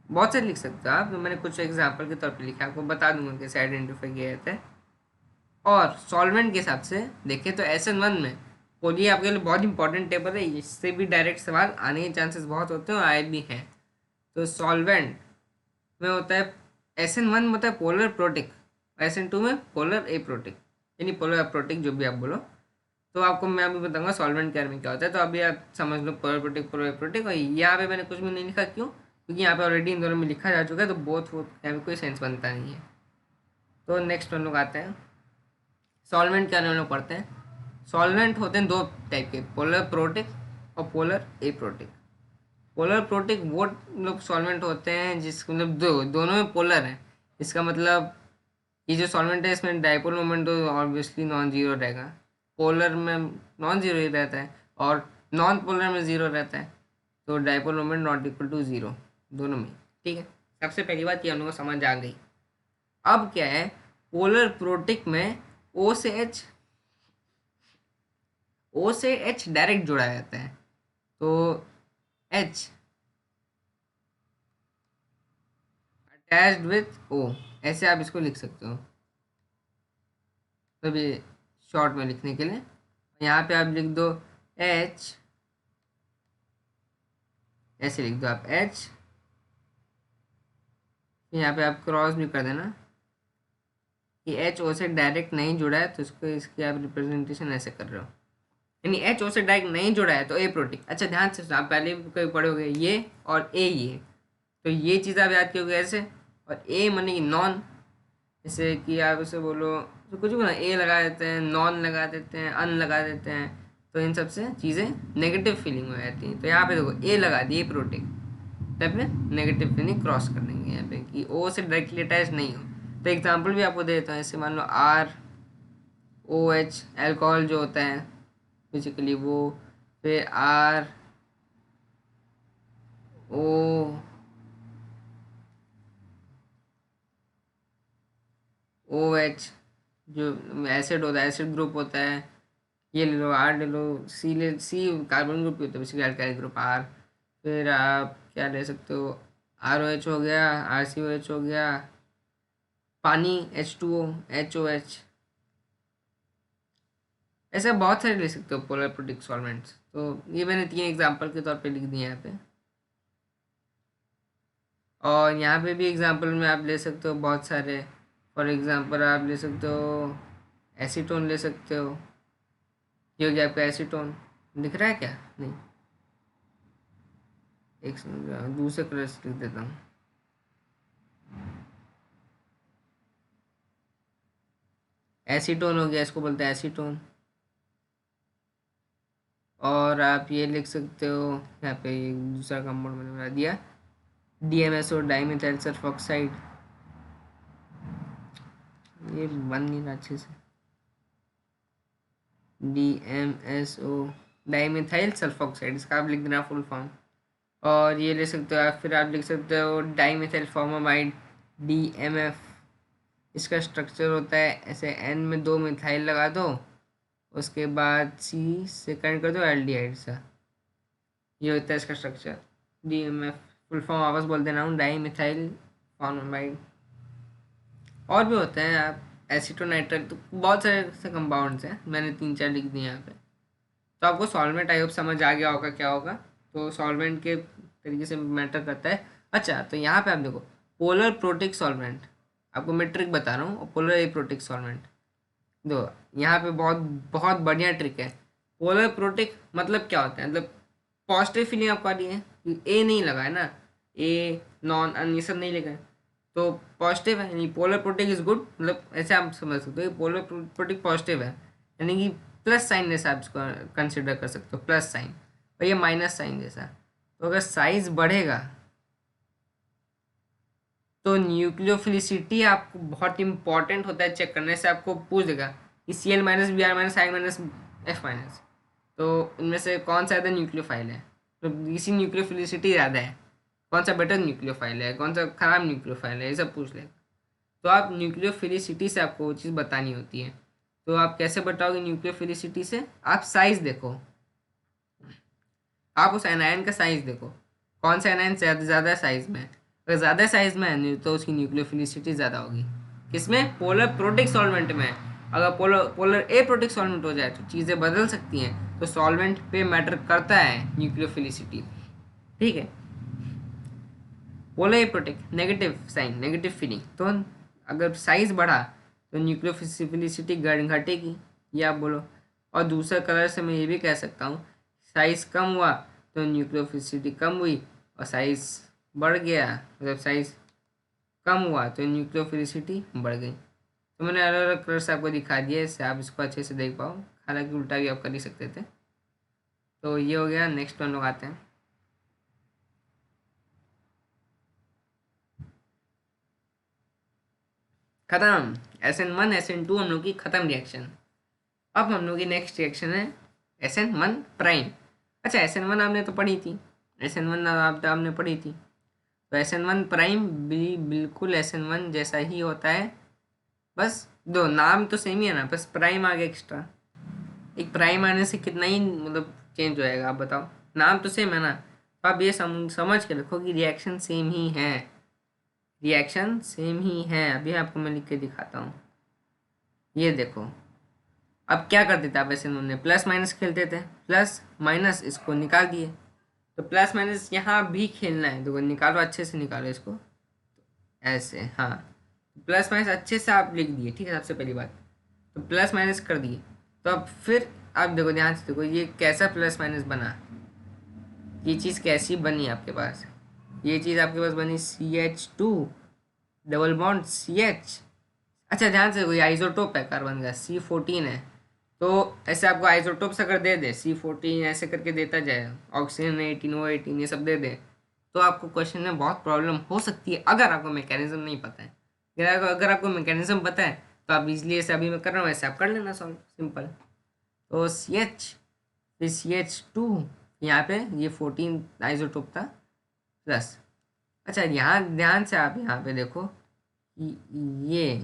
बहुत सारे लिख सकते हो आप। तो मैंने कुछ एग्जाम्पल के तौर पर लिखा, आपको बता दूंगा कैसे आइडेंटिफाई किया जाता है। और सॉल्वेंट के हिसाब से देखें तो SN1 में, और ये आपके लिए बहुत इंपॉर्टेंट टेबल है, इससे भी डायरेक्ट सवाल आने के चांसेस बहुत होते हैं और आए भी हैं। तो सॉल्वेंट में होता है SN1 में होता है पोलर प्रोटिक, SN2 में पोलर एप्रोटिक, यानी पोलर अप्रोटिक जो भी आप बोलो। तो आपको मैं अभी बताऊंगा सॉल्वेंट के बारे में क्या होता है। तो अभी आप समझ लो पोलर प्रोटिक पोलर एप्रोटिक। और यहाँ पे मैंने कुछ भी नहीं लिखा, क्यों? क्योंकि यहाँ पे ऑलरेडी इन दोनों में लिखा जा चुका है, तो बोथ यहाँ पे कोई सेंस बनता नहीं है। तो नेक्स्ट हम लोग आते हैं सॉल्वेंट के बारे में। हम लोग पढ़ते हैं सॉल्वेंट होते हैं दो टाइप के, पोलर प्रोटिक और पोलर एप्रोटिक। पोलर प्रोटिक वो लोग सॉल्वेंट होते हैं जिसके मतलब दोनों में पोलर है। इसका मतलब ये जो सॉल्वेंट है इसमें डाइपोल मोमेंट तो ऑब्वियसली नॉन जीरो रहेगा, पोलर में नॉन जीरो ही रहता है और नॉन पोलर में ज़ीरो रहता है। तो dipole moment not equal to zero दोनों में। ठीक है, सबसे पहली बात ये हम लोग को समझ आ गई। अब क्या है, पोलर प्रोटिक में ओ से एच डायरेक्ट जोड़ा जाता है। तो एच अटैच्ड विथ ओ, ऐसे आप इसको लिख सकते हो। तो ये शॉर्ट में लिखने के लिए यहाँ पे आप लिख दो एच, ऐसे लिख दो आप एच, यहाँ पे आप क्रॉस भी कर देना कि एच ओ से डायरेक्ट नहीं जुड़ा है, तो इसको इसकी आप रिप्रेजेंटेशन ऐसे कर रहे हो, यानी एच ओ से डायरेक्ट नहीं जुड़ा है तो ए प्रोटीन। अच्छा ध्यान से, आप पहले भी कभी पढ़े होगे ये और ए ये, तो ये चीज़ आप याद कियोगे ऐसे, और ए माने कि नॉन, जैसे कि आप इसे बोलो तो कुछ भी ना, ए लगा देते हैं, नॉन लगा देते हैं, अन लगा देते हैं, तो इन सब से चीज़ें नेगेटिव फीलिंग हो जाती हैं। तो यहाँ पे देखो ए लगा दी, ए प्रोटीन, तब पे नेगेटिव फीलिंग क्रॉस कर देंगे यहाँ पे कि ओ से डायरेक्टली अटैच नहीं हो। तो एग्जांपल भी आपको दे देता हूँ, ऐसे मान लो आर ओ एच, एल्कोहल जो होता है बेसिकली वो, फिर आर ओ ओ एच जो एसिड होता है, एसिड ग्रुप होता है, ये ले लो, आर ले लो, सी ले, सी कार्बन ग्रुप ही होता है बेसिकली, अल्काइल ग्रुप आर। फिर आप क्या ले सकते हो, आर ओ एच हो गया, आर सी ओ एच हो गया, पानी H two O, H O H, ऐसे बहुत सारे ले सकते हो पोलर प्रोटिक सॉल्वेंट्स। तो ये मैंने 3 एग्जांपल के तौर पे लिख दिए यहाँ पे। और यहाँ पे भी एग्जांपल में आप ले सकते हो बहुत सारे। फॉर एग्जांपल आप ले सकते हो एसीटोन ले सकते हो, ये हो गया आपका एसीटोन। दिख रहा है क्या? नहीं, एक दूसरे कलर से लिख देता हूँ। एसीटोन हो गया, इसको बोलते हैं एसीटोन। और आप ये लिख सकते हो, यहाँ पे एक दूसरा कंपाउंड मैंने बना दिया, DMSO, डाइमिथाइल सल्फोक्साइड। ये बन नहीं रहा अच्छे से, DMSO, डाइमिथाइल सल्फोक्साइड, इसका आप लिख देना फुल फॉर्म। और ये ले सकते हो आप, फिर आप लिख सकते हो डाइमिथाइल फॉर्मामाइड, DMF। इसका स्ट्रक्चर होता है ऐसे, N में 2 मिथाइल लगा दो, उसके बाद C से कनेक्ट कर दो एल्डिहाइड सा, ये होता है इसका स्ट्रक्चर। DMF फुल फॉर्म वापस बोल देना हूँ, डाई मिथाइल फॉर्मामाइड। और भी होते हैं आप एसीटोनाइट्राइल, तो बहुत सारे ऐसे कंपाउंड्स हैं, मैंने 3-4 लिख दिए यहाँ पे। तो आपको सॉल्वेंट आई होप समझ आ गया होगा क्या होगा। तो सॉल्वेंट के तरीके से मैटर करता है। अच्छा, तो यहाँ पे आप देखो पोलर प्रोटिक सॉल्वेंट, आपको मैं ट्रिक बता रहा हूँ, और पोलर एप्रोटिक सॉल्वेंट दो, यहाँ पे बहुत बहुत बढ़िया ट्रिक है। पोलर प्रोटिक मतलब क्या होता है, मतलब पॉजिटिव फीलिंग आपको आ रही है, ए नहीं लगा है ना, ए नॉन अन ये सब नहीं लगा है, तो पॉजिटिव है, यानी पोलर प्रोटिक इज गुड, मतलब ऐसे आप समझ सकते हो पोलर प्रोटिक पॉजिटिव है, यानी कि प्लस साइन जैसा आप इसको कंसिडर कर सकते हो, प्लस साइन, और ये माइनस साइन जैसा। तो अगर साइज बढ़ेगा तो न्यूक्लियोफिलिसिटी आपको बहुत इंपॉर्टेंट होता है चेक करने से, आपको पूछ देगा कि Cl minus B R minus I minus F minus, तो इनमें से कौन सा ज़्यादा न्यूक्लियोफाइल है, तो किसी न्यूक्लियोफिलिसिटी ज़्यादा है, कौन सा बेटर न्यूक्लियोफाइल है, कौन सा खराब न्यूक्लियोफाइल है, ये सब पूछ लेगा। तो आप न्यूक्लियोफिलिसिटी से आपको वो चीज़ बतानी होती है। तो आप कैसे बताओगे न्यूक्लियोफिलिसिटी से, आप साइज़ देखो, आप उस एनायन का साइज़ देखो, कौन सा एनायन ज़्यादा साइज़ में है। अगर ज़्यादा साइज़ में है तो उसकी न्यूक्लियोफिलिसिटी ज़्यादा होगी। किसमें? पोलर प्रोटिक सॉल्वेंट में। अगर पोलर पोलर एप्रोटिक सॉल्वेंट हो जाए तो चीज़ें बदल सकती हैं, तो सॉल्वेंट पे मैटर करता है न्यूक्लियोफिलिसिटी। ठीक है, polar aprotic negative sign, negative feeling, तो अगर साइज बढ़ा तो न्यूक्लियोफिलिसिटी घटेगी, ये आप बोलो। और दूसरा कलर से मैं ये भी कह सकता हूँ, साइज कम हुआ तो न्यूक्लियोफिलिसिटी कम हुई, और साइज बढ़ गया मतलब साइज कम हुआ तो न्यूक्लियोफिलिसिटी बढ़ गई। तो मैंने अलग अलग कलर्स आपको दिखा दिए, इससे आप इसको अच्छे से देख पाओ, हालांकि उल्टा भी आप कर ही सकते थे। तो ये हो गया। नेक्स्ट वन लोग आते हैं। खत्म SN1 SN2 हम लोग की खत्म रिएक्शन। अब हम लोग की नेक्स्ट रिएक्शन है SN1 प्राइम। अच्छा, SN1 आपने तो पढ़ी थी, SN1 आपने पढ़ी थी, तो SN1 प्राइम भी बिल्कुल SN1 जैसा ही होता है, बस दो नाम तो सेम ही है ना, बस प्राइम आ गया एक्स्ट्रा। एक प्राइम आने से कितना ही मतलब चेंज हो जाएगा, आप बताओ, नाम तो सेम है ना। तो आप ये समझ के रखो कि रिएक्शन सेम ही है, रिएक्शन सेम ही है। अभी आपको मैं लिख के दिखाता हूँ, ये देखो। अब क्या करते थे आप, ऐसे उन्होंने प्लस माइनस खेलते थे, प्लस माइनस इसको निकाल दिए, तो प्लस माइनस यहाँ भी खेलना है, देखो निकालो, अच्छे से निकालो इसको, ऐसे, हाँ। प्लस माइनस अच्छे से आप लिख दिए, ठीक है, सबसे पहली बात तो प्लस माइनस कर दिए। तो अब फिर आप देखो, ध्यान से देखो, ये कैसा प्लस माइनस बना, ये चीज़ कैसी बनी आपके पास, ये चीज़ आपके पास बनी CH2 डबल बॉन्ड CH। अच्छा, ध्यान से देखो, ये आइसोटोप है कार्बन का, C14 है, तो ऐसे आपको आइसोटोप्स अगर दे दे, C14 ऐसे करके देता जाए, ऑक्सीजन 18 O18 ये सब दे दे, तो आपको क्वेश्चन में बहुत प्रॉब्लम हो सकती है, अगर आपको मैकेनिज्म नहीं पता है। अगर आपको मैकेनिज्म पता है तो आप इजली, ऐसे अभी मैं कर रहा हूँ ऐसे आप कर लेना सॉल्व, सिंपल। तो CH फिर CH2, यहाँ पे ये 14 आइसोटोप था प्लस। अच्छा, यहाँ ध्यान से आप यहाँ पे देखो, ये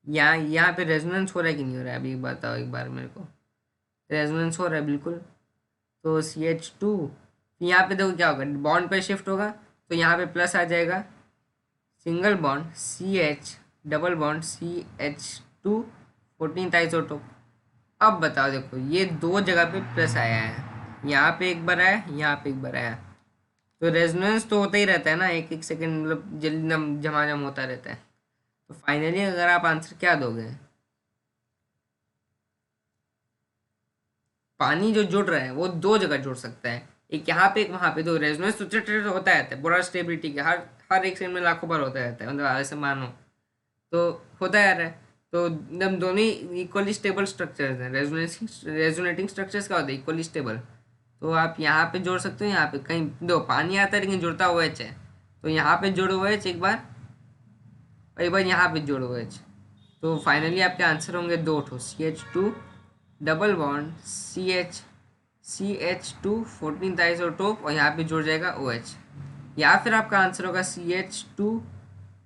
यहाँ पे रेजोनेंस हो रहा है कि नहीं हो रहा है, अभी बताओ एक बार मेरे को। रेजोनेंस हो रहा है बिल्कुल। तो CH2, यहाँ पे देखो क्या होगा, बॉन्ड पे शिफ्ट होगा, तो यहाँ पे प्लस आ जाएगा, single bond CH double bond CH2 14th isotope. अब बताओ, देखो ये दो जगह पे प्लस आया है, यहाँ पे एक बार आया, यहाँ पे एक बार आया, तो रेजोनेंस तो होता ही रहता है ना, एक एक सेकंड मतलब जल्दी झमाझम होता रहता है। तो फाइनली अगर आप आंसर क्या दोगे, पानी जो जुड़ रहा है वो दो जगह जुड़ सकता है, एक यहाँ पे एक वहाँ पे, दो रेजोनेंस तो होता रहता है पूरा स्टेबिलिटी के, हर हर एक सेकंड में लाखों बार होता रहता है, मतलब ऐसे मानो तो होता आ रहा है। तो एकदम दोनों ही इक्वली स्टेबल स्ट्रक्चर्स हैं, रेजोनेटिंग स्ट्रक्चर्स क्या होते हैं, इक्वली स्टेबल। तो आप यहाँ पे जोड़ सकते हो, यहाँ पे कहीं दो पानी आता है लेकिन जुड़ता हुआ OH है, तो यहाँ पे जोड़ो OH एक बार, और एक बार यहाँ पे जोड़ो OH, तो फाइनली आपके आंसर होंगे दो ठो, CH2 double bond CH2 14th isotope, और यहाँ पे जुड़ जाएगा OH, या फिर आपका आंसर होगा CH2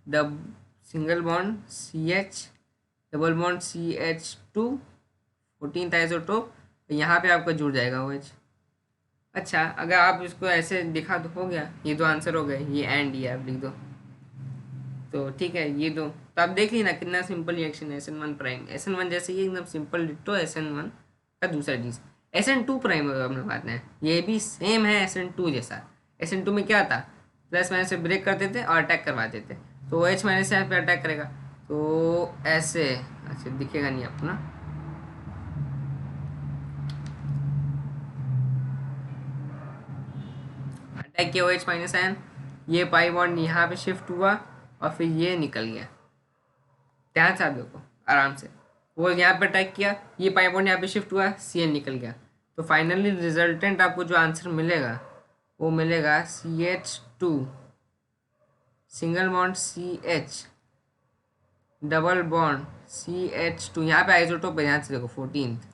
dub single bond CH double bond CH2 14th isotope, यहाँ पे आपका जुड़ जाएगा OH। अच्छा, अगर आप इसको ऐसे दिखा तो हो गया, ये दो आंसर हो गए, ये एंड ये आप लिख दो, तो ठीक है, ये दो। तो आप देख ली ना कितना सिंपल रिएक्शन है SN1 प्राइम, SN1 जैसे ही एकदम सिंपल डिट्टो SN1 का दूसरा चीज़। SN2 प्राइम अपने बात है, ये भी सेम है SN2 जैसा। SN2 में क्या था, प्लस माइनस से ब्रेक करते थे और अटैक करवाते थे, तो OH माइनस से यहाँ पे अटैक करेगा, तो ऐसे, अच्छा दिखेगा नहीं आपको ना, अटैक किया OH माइनस आयन, ये पाई बॉन्ड यहाँ पे शिफ्ट हुआ और फिर ये निकल गया, ध्यान से आप देखो आराम से, वो यहाँ पे अटैक किया, ये पाई बॉन्ड यहाँ पे शिफ्ट हुआ, CN निकल गया, तो फाइनली रिजल्टेंट आपको जो आंसर मिलेगा वो मिलेगा CH2 single bond CH double bond CH2, यहाँ पे आइसोटोप है, ध्यान से देखो 14th,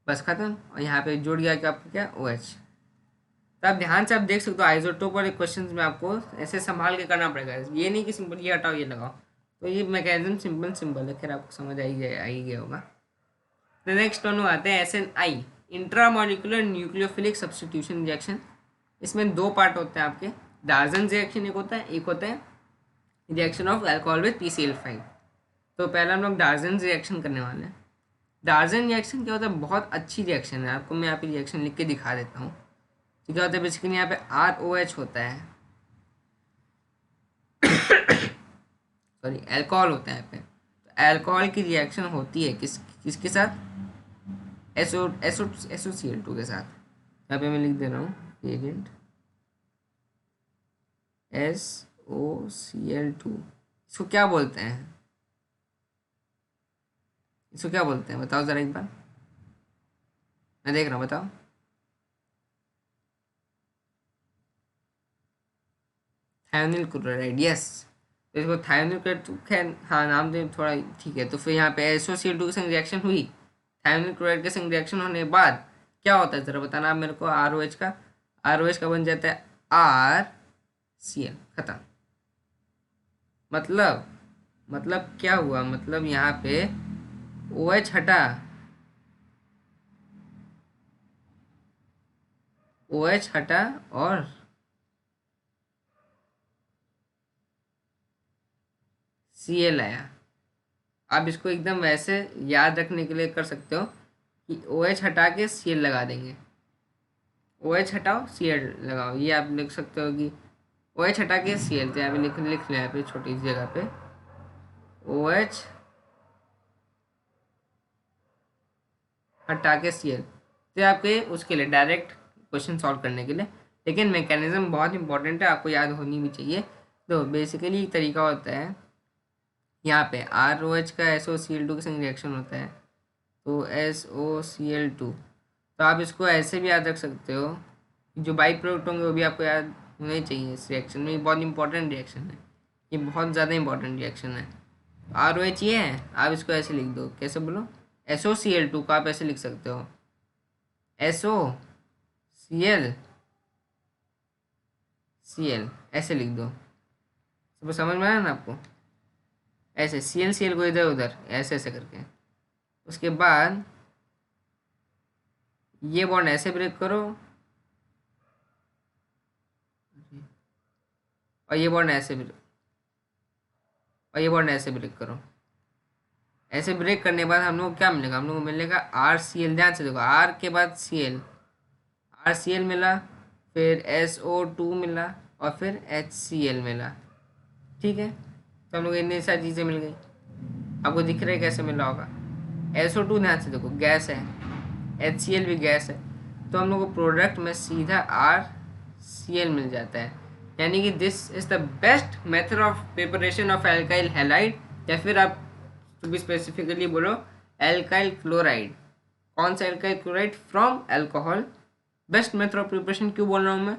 बस खत्म, और यहाँ पे जुड़ गया कि आपको क्या OH। तो आप ध्यान से आप देख सकते हो आइसोटोप वाले क्वेश्चंस में आपको ऐसे संभाल के करना पड़ेगा, ये नहीं कि सिंपल ये हटाओ ये लगाओ, तो ये मैकेनिज्म सिंपल है, खैर आपको समझ आ ही गया होगा। तो नेक्स्ट वन आते हैं SNI intramolecular nucleophilic substitution reaction. इसमें दो पार्ट होते हैं आपके, डार्जन रिएक्शन एक होता है reaction of alcohol with PCl5। तो पहले हम लोग डार्जन रिएक्शन करने वाले हैं। डार्जन रिएक्शन क्या होता है, बहुत अच्छी रिएक्शन है, आपको मैं यहाँ पे रिएक्शन लिख के दिखा देता हूँ। तो क्या होता है बेसिकली यहाँ पे ROH होता है, सॉरी अल्कोहल होता है यहाँ पे। तो अल्कोहल की रिएक्शन होती है किसके साथ, SOCl2 के साथ। यहाँ पे मैं लिख दे रहा हूँ एजेंट SOCl2। इसको क्या बोलते हैं, इसको क्या बोलते हैं बताओ ज़रा एक बार, मैं देख रहा हूँ बताओ। Thionyl chloride, yes. तो इसको थायोनिल क्लोराइड, खैर हाँ नाम दे थोड़ा ठीक है। तो फिर यहाँ पे SOCl2 के संग रिएक्शन हुई, थायोनिल क्लोराइड के संग रिएक्शन होने के बाद क्या होता है ज़रा बताना आप मेरे को। ROH का बन जाता है RCl, खत्म। मतलब क्या हुआ, मतलब यहाँ पे OH हटा, OH हटा और Cl आया। आप इसको एकदम वैसे याद रखने के लिए कर सकते हो कि OH हटा के Cl लगा देंगे, OH हटाओ Cl लगाओ, ये आप लिख सकते हो कि OH हटा के Cl। तो यहाँ पे लिख लो यहाँ पे छोटी सी जगह पे OH हटा के Cl। तो आपके उसके लिए डायरेक्ट क्वेश्चन सॉल्व करने के लिए, लेकिन मैकेनिज्म बहुत इंपॉर्टेंट है, आपको याद होनी भी चाहिए। तो बेसिकली एक तरीका होता है, यहाँ पे ROH का SOCl2 के संग रिएक्शन होता है, तो SOCl2। तो आप इसको ऐसे भी याद रख सकते हो, जो बाई प्रोडक्ट होंगे वो भी आपको याद होने चाहिए इस रिएक्शन में। ये बहुत इंपॉर्टेंट रिएक्शन है, ये बहुत ज़्यादा इंपॉर्टेंट रिएक्शन है। ROH ये है, आप इसको ऐसे लिख दो, कैसे बोलो, SOCl2 को आप ऐसे लिख सकते हो SOCl ऐसे लिख दो। सब समझ में आया ना आपको, ऐसे Cl को इधर उधर ऐसे ऐसे करके। उसके बाद ये बॉन्ड ऐसे ब्रेक करो और ये बॉन्ड ऐसे ब्रेक, और ये बॉन्ड ऐसे ब्रेक करो। ऐसे ब्रेक करने के बाद हम लोग को क्या मिलेगा, हम लोग को मिलेगा RCl। ध्यान से देखो, R के बाद Cl, RCl मिला, फिर SO2 मिला और फिर HCl मिला। ठीक है, तो हम लोग इतनी सारी चीज़ें मिल गई। आपको दिख रहा है कैसे मिला होगा। SO2 ध्यान से देखो गैस है, HCl भी गैस है, तो हम लोग को प्रोडक्ट में सीधा RCl मिल जाता है। यानी कि this is the best method of preparation of alkyl halide, या फिर आप टू बी स्पेसिफिकली बोलो एल्काइल क्लोराइड। कौन सा alkyl chloride, from alcohol. Best method of preparation क्यों बोल रहा हूँ मैं,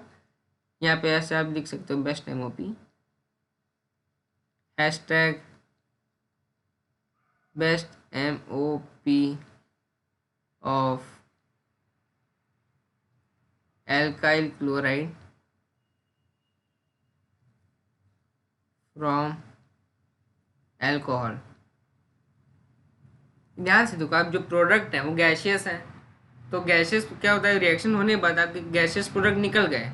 यहाँ पे ऐसे आप लिख सकते हो best MOP, hashtag best MOP of alkyl chloride from alcohol। ध्यान से देखो, आप जो प्रोडक्ट है वो गैशियस है, तो गैशियस क्या होता है, रिएक्शन होने के बाद आपके गैशियस प्रोडक्ट निकल गए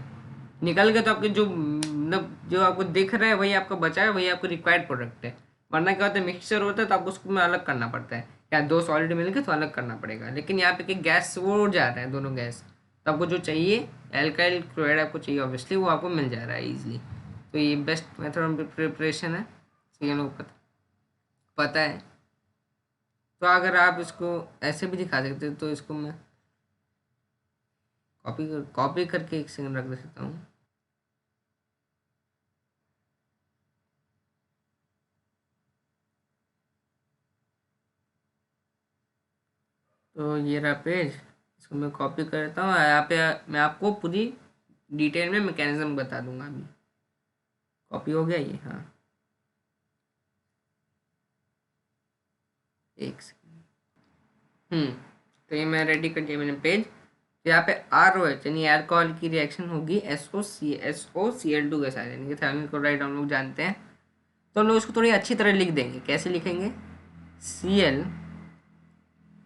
तो आपके जो मतलब जो आपको दिख रहा है वही आपका बचा है, वही आपको रिक्वायर्ड प्रोडक्ट है। वरना क्या होता है, मिक्सचर होता है तो आपको उसको में अलग करना पड़ता है, या दो सॉलिड मिल के तो अलग करना पड़ेगा। लेकिन यहाँ पे कि गैस वो जा रहा है, दोनों गैस, तो आपको जो चाहिए एल्काइल क्लोराइड आपको चाहिए ऑब्वियसली, वो आपको मिल जा रहा है ईजिली। तो ये बेस्ट मेथड ऑफ प्रिपरेशन है, ये लोग पता है। तो अगर आप इसको ऐसे भी दिखा सकते तो इसको मैं कॉपी करके एक सेकंड रख देता हूँ। तो ये रहा पेज, इसको मैं कॉपी करता हूँ। यहाँ पे मैं आपको पूरी डिटेल में मैकेनिज्म बता दूंगा। अभी कॉपी हो गया ये, हाँ एक सेकंड। तो ये मैं रेडी कर दिया मैंने पेज। तो यहाँ पे ROH यानी अल्कोहल की रिएक्शन होगी SOCl2 के साथ, यानी कि थायमिन क्लोराइड हम लोग जानते हैं। तो हम लोग उसको थोड़ी अच्छी तरह लिख देंगे। कैसे लिखेंगे, Cl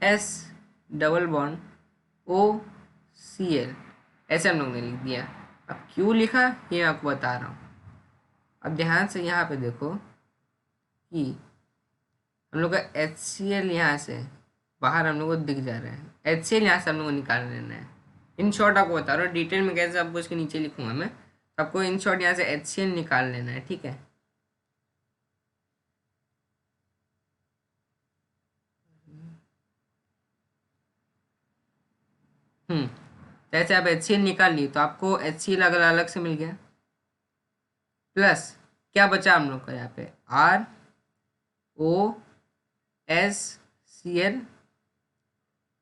S double bond OCl, ऐसे हम लोग ने लिख दिया। अब क्यों लिखा ये मैं आपको बता रहा हूँ। अब ध्यान से यहाँ पे देखो कि हम लोग का HCl यहाँ से बाहर हम लोग को दिख जा रहा है। HCl यहाँ से हम लोग को निकाल लेना है। इन शॉर्ट आपको बता रहा हूँ, डिटेल में कैसे आपको इसके नीचे लिखूंगा मैं। आपको इन शॉर्ट यहाँ से HCl निकाल लेना है, ठीक है। जैसे आप HCl निकाल लिए तो आपको HCl अलग अलग से मिल गया, प्लस क्या बचा हम लोग का यहाँ पे ROSCl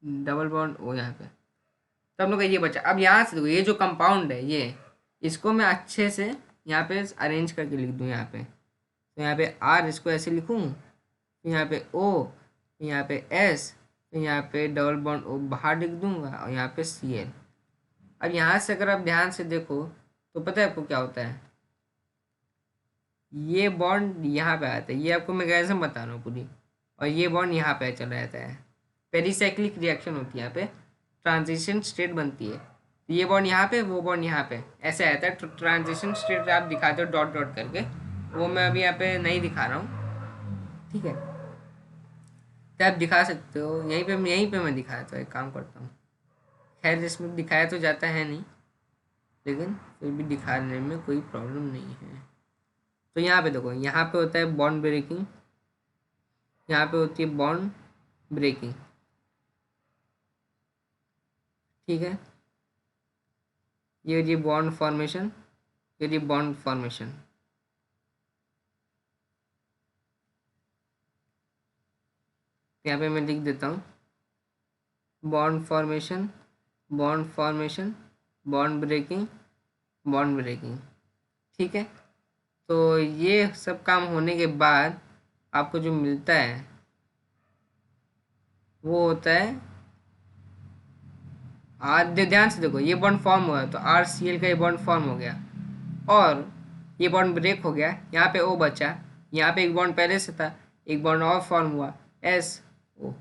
डबल बॉन्ड O यहाँ पे। तो हम लोग का ये बचा। अब यहाँ से देखो ये जो कंपाउंड है ये, इसको मैं अच्छे से यहाँ पे अरेंज करके लिख दूँ यहाँ पे। तो यहाँ पे R इसको ऐसे लिखूँ, यहाँ पे O, यहाँ पे S, यहाँ पे डबल बॉन्ड O बाहर लिख दूंगा और यहाँ पे Cl। अब यहाँ से अगर आप ध्यान से देखो तो पता है आपको क्या होता है, ये बॉन्ड यहाँ पे आता है, ये आपको मैकेनिज्म बता रहा हूँ पूरी, और ये बॉन्ड यहाँ पे चला जाता है। पेरिसाइक्लिक रिएक्शन होती है यहाँ पे, ट्रांजिशन स्टेट बनती है। ये बॉन्ड यहाँ पे, वो बॉन्ड यहाँ पे, ऐसे आता है। ट्रांजिशन स्टेट आप दिखाते हो डॉट डॉट करके, वो मैं अभी यहाँ पे नहीं दिखा रहा हूँ, ठीक है। तो आप दिखा सकते हो यहीं पे मैं दिखाता हूँ, एक काम करता हूँ। खैर इसमें दिखाया तो जाता है नहीं, लेकिन फिर भी दिखाने में कोई प्रॉब्लम नहीं है। तो यहाँ पे देखो, यहाँ पे होता है बॉन्ड ब्रेकिंग, यहाँ पे होती है बॉन्ड ब्रेकिंग, ठीक है। ये बॉन्ड फॉर्मेशन, ये बॉन्ड फॉर्मेशन। यहाँ पे मैं लिख देता हूँ bond formation, bond formation, bond breaking, bond breaking, ठीक है। तो ये सब काम होने के बाद आपको जो मिलता है वो होता है ध्यान से देखो, ये बॉन्ड फॉर्म हुआ तो RCl का ये बॉन्ड फॉर्म हो गया, और ये बॉन्ड ब्रेक हो गया, यहाँ पे O बचा, यहाँ पे एक बॉन्ड पहले से था, एक बॉन्ड और फॉर्म हुआ SO। तो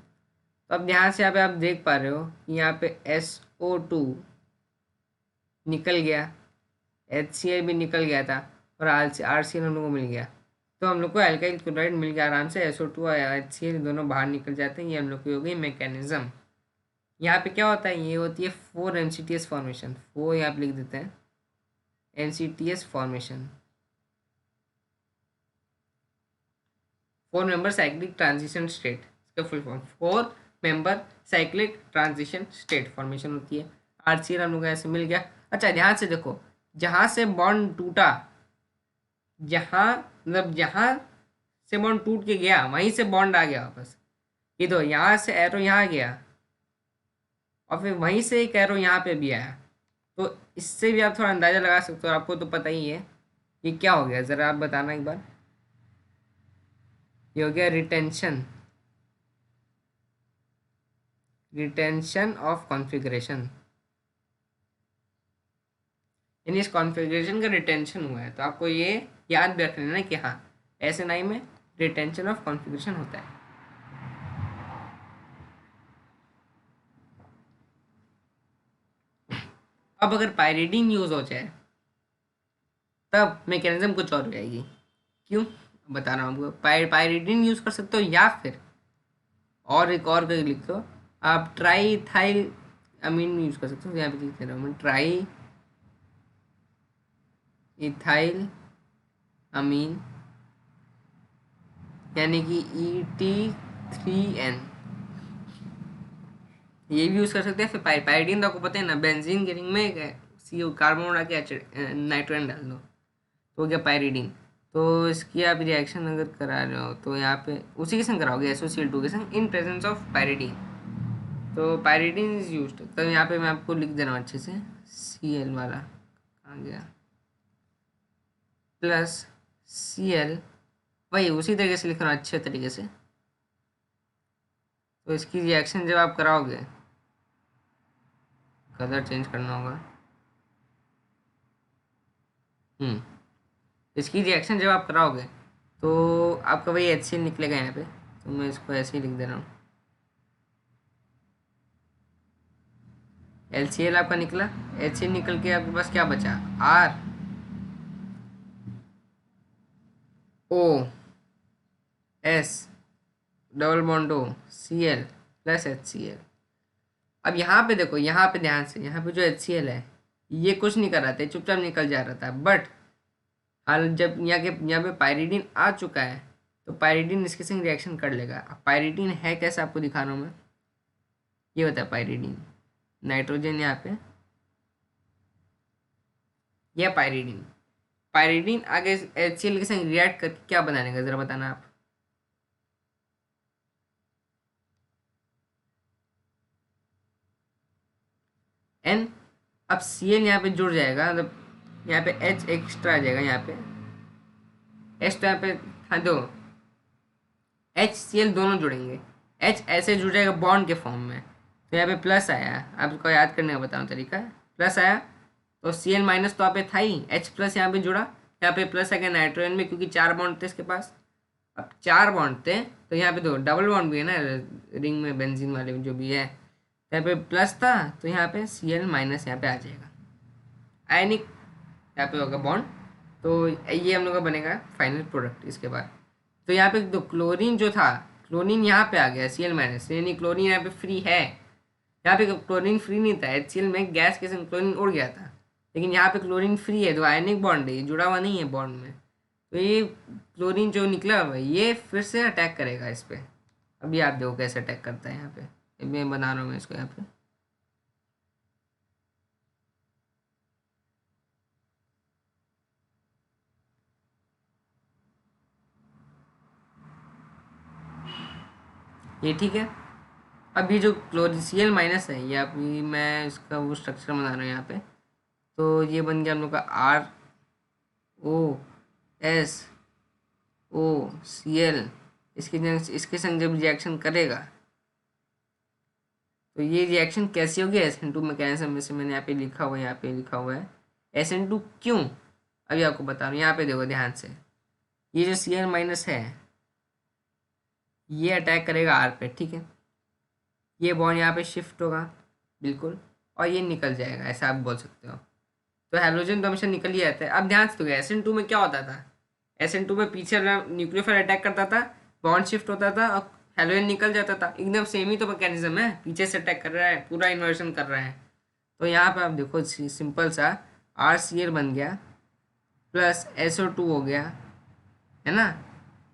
अब ध्यान से यहाँ पे आप देख पा रहे हो कि यहाँ पे SO2 निकल गया, HCl भी निकल गया था, और RCl हम लोग को मिल गया। तो हम लोग को एल्काइल क्लोराइड मिल गया आराम से। SO2 और HCl दोनों बाहर निकल जाते हैं। ये हम लोग की हो गई मैकेनिज्म। यहाँ पे क्या होता है, ये होती है 4 MCTS फॉर्मेशन। 4 यहाँ पे लिख देते हैं MCTS formation, 4 member cyclic transition state, इसका full form 4 member cyclic transition state formation होती है। RCl हम लोग ऐसे मिल गया। अच्छा ध्यान से देखो, जहाँ से बॉन्ड टूटा, जहाँ मतलब जहाँ से बॉन्ड टूट के गया वहीं से बॉन्ड आ गया वापस। ये तो यहाँ से एरो यहाँ गया, और फिर वहीं से एक एरो यहाँ पे भी आया। तो इससे भी आप थोड़ा अंदाज़ा लगा सकते हो, आपको तो पता ही है ये क्या हो गया, ज़रा आप बताना एक बार। ये हो गया रिटेंशन, रिटेंशन ऑफ कॉन्फ़िगरेशन, यानी इस कॉन्फ़िगरेशन का रिटेंशन हुआ है। तो आपको ये याद भी रख लेना कि हाँ SNI में रिटेंशन ऑफ कॉन्फ़िगरेशन होता है। अब अगर पायरिडीन यूज़ हो जाए तब मैकेनिज्म कुछ और हो जाएगी। क्यों बता रहा हूँ आपको। पायरिडीन यूज़ कर सकते हो, या फिर और एक और करके लिख दो आप, ट्राईथाइल अमीन यूज़ कर सकते हो। यहाँ पे लिख दे रहा हूँ मैं, ट्राई इथाइल अमीन, यानी कि ET3N, ये भी यूज़ कर सकते हैं। फिर पायरिडीन तो आपको पता है ना, बेंजीन के रिंग में CO कार्बन उड़ा के नाइट्रोजन डाल दो तो हो गया पायरिडीन। तो इसकी आप रिएक्शन अगर करा रहे हो तो यहाँ पे उसी के संग कराओगे SOCl2 के संग इन प्रेजेंस ऑफ पायरिडीन। तो पायरिडीन इज यूज्ड। तो यहाँ पे मैं आपको लिख दे रहा हूँ अच्छे से, Cl वाला आ गया प्लस Cl, वही उसी तरीके से लिख रहा हूँ अच्छे तरीके से। तो इसकी रिएक्शन जब आप कराओगे, कलर चेंज करना होगा, इसकी रिएक्शन जब आप कराओगे तो आपका वही HCl निकलेगा यहाँ पे। तो मैं इसको ऐसे ही लिख दे रहा हूँ, LCl आपका निकला, HCl निकल के आपके पास क्या बचा, R, O S double bond O C L plus H C L. अब यहाँ पे देखो, यहाँ पे ध्यान से, यहाँ पे जो एच सी एल है ये कुछ नहीं कर रहा था, चुपचाप निकल जा रहा था, बट हाल जब यहाँ पे पायरिडीन आ चुका है तो पायरिडीन इसके संग रिएक्शन कर लेगा। अब पायरिडीन है कैसे आपको दिखा रहा हूँ मैं, ये होता है पायरिडीन, नाइट्रोजन यहाँ पे, यह पायरिडीन। पायरिडीन आगे एच सी एल के संग रिएक्ट करके क्या बनाने का जरा बताना आप। एन। अब सी एल यहाँ पे जुड़ जाएगा, मतलब यहाँ पे एच एक्स्ट्रा आ जाएगा, यहाँ पे एच तो यहाँ पे हाँ दो, एच सी एल दोनों जुड़ेंगे, एच ऐसे जुड़ जाएगा बॉन्ड के फॉर्म में, तो यहाँ पे प्लस आया, आपको याद करने का बताऊँ तरीका, प्लस आया तो सी एल माइनस तो यहाँ पे था ही, एच प्लस यहाँ पे जुड़ा, यहाँ पे प्लस आ गया नाइट्रोजन में क्योंकि 4 बॉन्ड थे इसके पास। अब 4 बॉन्ड थे तो यहाँ पे दो डबल बॉन्ड भी है ना रिंग में, बेंजीन वाले में जो भी है, तो यहाँ पे प्लस था तो यहाँ पे सी एल माइनस यहाँ पे आ जाएगा, आयनिक यहाँ पे होगा बॉन्ड। तो ये हम लोग का बनेगा फाइनल प्रोडक्ट। इसके बाद तो यहाँ पे दो क्लोरीन जो था, क्लोरीन यहाँ पे आ गया सी एल माइनस, यानी क्लोरीन यहाँ पे फ्री है। यहाँ पे क्लोरीन फ्री नहीं था, एच सी एल में गैस के संग क्लोरीन उड़ गया था, लेकिन यहाँ पे क्लोरीन फ्री है, तो आयनिक बॉन्ड है, ये जुड़ा हुआ नहीं है बॉन्ड में। तो ये क्लोरीन जो निकला हुआ है ये फिर से अटैक करेगा इस पर। अभी आप देखो कैसे अटैक करता है यहाँ पे, मैं बना रहा हूँ इसको यहाँ पे। ये ठीक है। अब ये जो क्लोरीसीएल माइनस है, ये अभी मैं इसका वो स्ट्रक्चर बना रहा हूँ यहाँ पे, तो ये बन गया हम लोग का R O S O C L. इसके संग जब रिएक्शन करेगा तो ये रिएक्शन कैसी होगी, SN2 मैकेनिज्म में से मैंने यहाँ पे लिखा हुआ है, यहाँ पे लिखा हुआ है SN2 क्यों, अभी आपको बता रहा हूँ। यहाँ पे देखो ध्यान से, ये जो सी एल माइनस है ये अटैक करेगा आर पे, ठीक है, ये बॉन्ड यहाँ पे शिफ्ट होगा बिल्कुल, और ये निकल जाएगा, ऐसा आप बोल सकते हो। तो हाइड्रोजन तो हमेशा निकल ही आता है। अब ध्यान से, तो SN2 में क्या होता था, SN2 में पीछे न्यूक्लियोफाइल अटैक करता था, बॉन्ड शिफ्ट होता था और हाइड्रोजन निकल जाता था। एकदम सेम ही तो मैकेनिज्म है, पीछे से अटैक कर रहा है, पूरा इन्वर्जन कर रहा है। तो यहाँ पे आप देखो सिंपल सा RCl बन गया प्लस SO2 हो गया, है ना,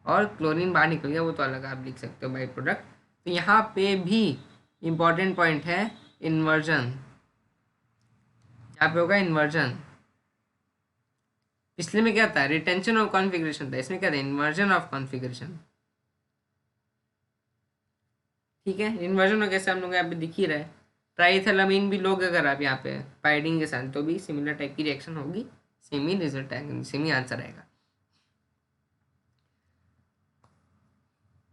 और क्लोरीन बाहर निकल गया, वो तो अलग आप लिख सकते हो बाई प्रोडक्ट। तो यहाँ पे भी इम्पॉर्टेंट पॉइंट है इन्वर्जन, यहाँ पे होगा इन्वर्जन। पिछले में क्या था, रिटेंशन ऑफ कॉन्फ़िगरेशन था, इसमें क्या था, इन्वर्जन ऑफ कॉन्फ़िगरेशन। ठीक है, इन्वर्जन कैसे हम लोग यहाँ पे दिख ही रहा है। ट्राइथेलामीन भी लोग अगर आप यहाँ पे पाइडिंग के साथ, तो भी सिमिलर टाइप की रिएक्शन होगी, सेम ही रिजल्ट आएगा, सेम ही आंसर आएगा।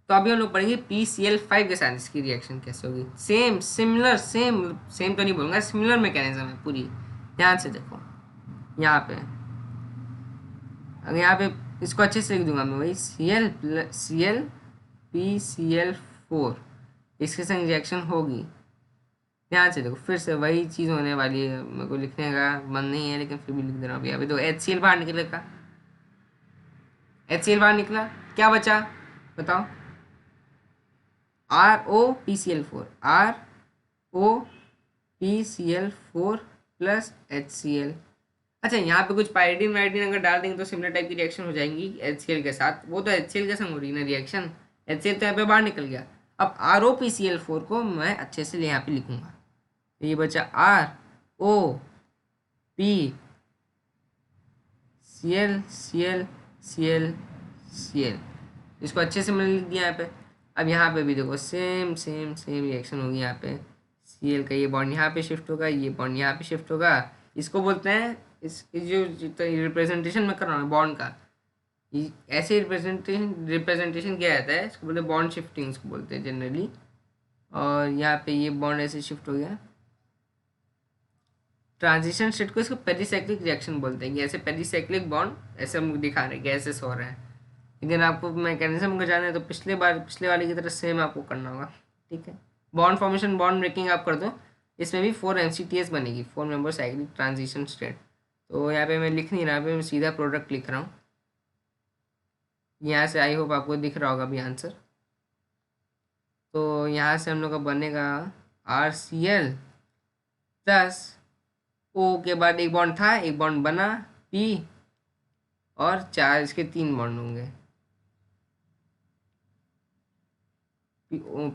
तो अभी हम लोग पढ़ेंगे PCl5 के साथ इसकी रिएक्शन कैसे होगी। सेम सिमिलर, सेम तो नहीं बोलूँगा, सिमिलर मैकेनिज्म है पूरी। ध्यान से देखो यहाँ पे, अगर यहाँ पे इसको अच्छे से लिख दूंगा मैं, वही Cl PCl4 इसके संग रिएक्शन होगी। ध्यान से देखो, फिर से वही चीज़ होने वाली है, मेरे को लिखने का मन नहीं है लेकिन फिर भी लिख दे रहा हूँ। यहाँ पे तो HCl बाहर निकलेगा, HCl बाहर निकला, क्या बचा बताओ, ROPCl4, ROPCl4 प्लस HCl। अच्छा, यहाँ पे कुछ पायरिडीन वाइडिन अगर डाल देंगे तो सिमिलर टाइप की रिएक्शन हो जाएंगी HCl के साथ, वो तो HCl के संग हो रही है ना रिएक्शन, HCl तो यहाँ पे बाहर निकल गया। अब ROPCl4 को मैं अच्छे से यहाँ पे लिखूंगा, तो ये बचा ROPCl, इसको अच्छे से मैंने लिख दिया यहाँ पे। अब यहाँ पे भी देखो सेम रिएक्शन होगी, यहाँ पे Cl का ये बॉन्ड यहाँ पे शिफ्ट होगा, ये बॉन्ड यहाँ पे शिफ्ट होगा। इसको बोलते हैं, इस जो रिप्रेजेंटेशन में कर रहा हूँ बॉन्ड का, ऐसे रिप्रेजेंटेशन किया जाता है, इसको बोलते हैं बॉन्ड शिफ्टिंग, इसको बोलते हैं जनरली। और यहाँ पे ये बॉन्ड ऐसे शिफ्ट हो गया, ट्रांजिशन स्टेट को इसको पेरिसाइक्लिक रिएक्शन बोलते हैं, कि ऐसे पेरिसाइक्लिक बॉन्ड ऐसे हम दिखा रहे हैं गैसेस हो रहा है। लेकिन आपको मैकेनिज्म को जाना है तो पिछले वाले की तरह सेम आपको करना होगा, ठीक है। बॉन्ड फॉर्मेशन, बॉन्ड ब्रेकिंग आप कर दो, इसमें भी 4 MCTS बनेगी, 4 मेंबर साइक्लिक ट्रांजिशन स्टेट। तो यहाँ पे मैं लिख नहीं रहा, पे मैं सीधा प्रोडक्ट लिख रहा हूँ। यहाँ से आई होप आपको दिख रहा होगा अभी आंसर। तो यहाँ से हम लोग का बनेगा RCl प्लस O के बाद एक बॉन्ड था, एक बॉन्ड बना P, और चार इसके तीन बॉन्ड होंगे,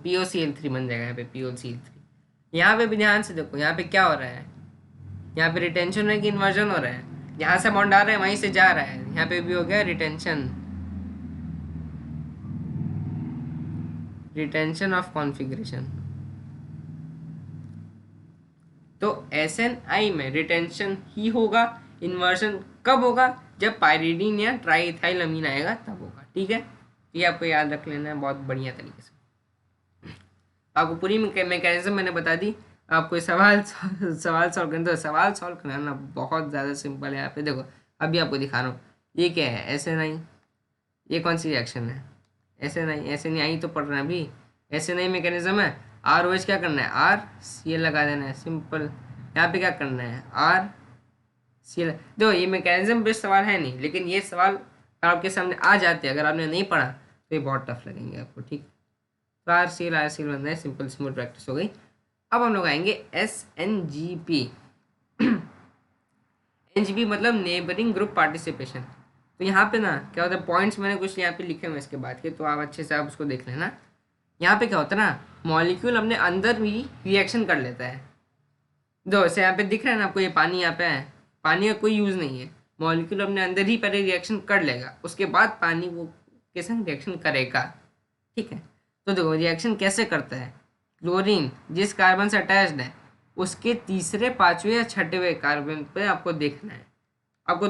POCl3 बन जाएगा यहाँ पे POCl3। यहाँ पे भी ध्यान से देखो, यहाँ पे क्या हो रहा है, यहाँ पे रिटेंशन है कि इन्वर्जन हो रहा है, यहाँ से बॉन्ड आ रहा है वहीं से जा रहा है, यहाँ पे भी हो गया रिटेंशन, रिटेंशन ऑफ कॉन्फ़िगरेशन। तो SNI में रिटेंशन ही होगा, इन्वर्जन कब होगा, जब पायरीडीन या ट्राईइथाइल अमीन आएगा तब होगा। ठीक है, ये आपको याद रख लेना है बहुत बढ़िया तरीके से। आपको पूरी मैकेनिज्म मैंने बता दी। आपको सवाल सॉल्व करना, तो सवाल सॉल्व करना बहुत ज़्यादा सिंपल है। यहाँ पे देखो, अभी आपको दिखा रहा हूँ, ये क्या है SNI, ये कौन सी रिएक्शन है SNI तो पढ़ रहे हैं अभी। SNI मैकेनिज्म है, ROH क्या करना है RCl लगा देना है, सिंपल। यहाँ पे क्या करना है RCl। देखो ये मैकेनिज्म बेस्ड सवाल है नहीं, लेकिन ये सवाल आपके सामने आ जाते हैं, अगर आपने नहीं पढ़ा तो ये बहुत टफ लगेंगे आपको। ठीक, तो RCl बन रहा है, सिंपल स्मूथ प्रैक्टिस हो गई। अब हम लोग आएंगे SNGP। NGP मतलब नेबरिंग ग्रुप पार्टिसिपेशन। तो यहाँ पे ना क्या होता है, पॉइंट्स मैंने कुछ यहाँ पे लिखे हुए इसके बाद के, तो आप अच्छे से आप उसको देख लेना। यहाँ पे क्या होता है ना, मॉलिक्यूल अपने अंदर भी रिएक्शन कर लेता है। दो ऐसे यहाँ पे दिख रहा है ना आपको, ये पानी यहाँ पे है, पानी का कोई यूज़ नहीं है, मॉलिक्यूल अपने अंदर ही पहले रिएक्शन कर लेगा, उसके बाद पानी वो के संग रिएक्शन करेगा। ठीक है, तो देखो रिएक्शन कैसे करता है। क्लोरीन जिस कार्बन से अटैच्ड है, उसके तीसरे पांचवें या छठवें कार्बन पे आपको देखना है, आपको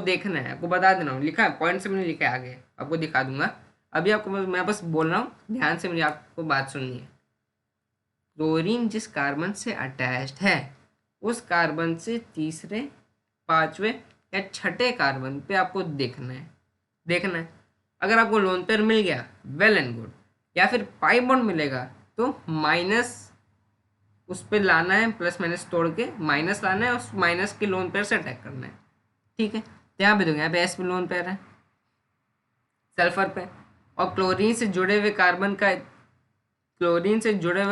बता देना हूँ, लिखा है पॉइंट से मैंने लिखा है, आगे आपको दिखा दूंगा। अभी आपको मैं बस बोल रहा हूँ, ध्यान से मेरी आपको बात सुननी है। क्लोरीन जिस कार्बन से अटैच्ड है, उस कार्बन से तीसरे पांचवें या छठे कार्बन पे आपको देखना है। अगर आपको लोन पेयर मिल गया वेल एंड गुड, या फिर पाई बॉन्ड मिलेगा तो माइनस उस पर लाना है, प्लस माइनस तोड़ के माइनस लाना है, उस माइनस के लोन पेयर से अटैक करना है। ठीक है, तो यहाँ पे देखो, यहाँ पे S पे लोन पेयर है सल्फर पे, और क्लोरीन से जुड़े हुए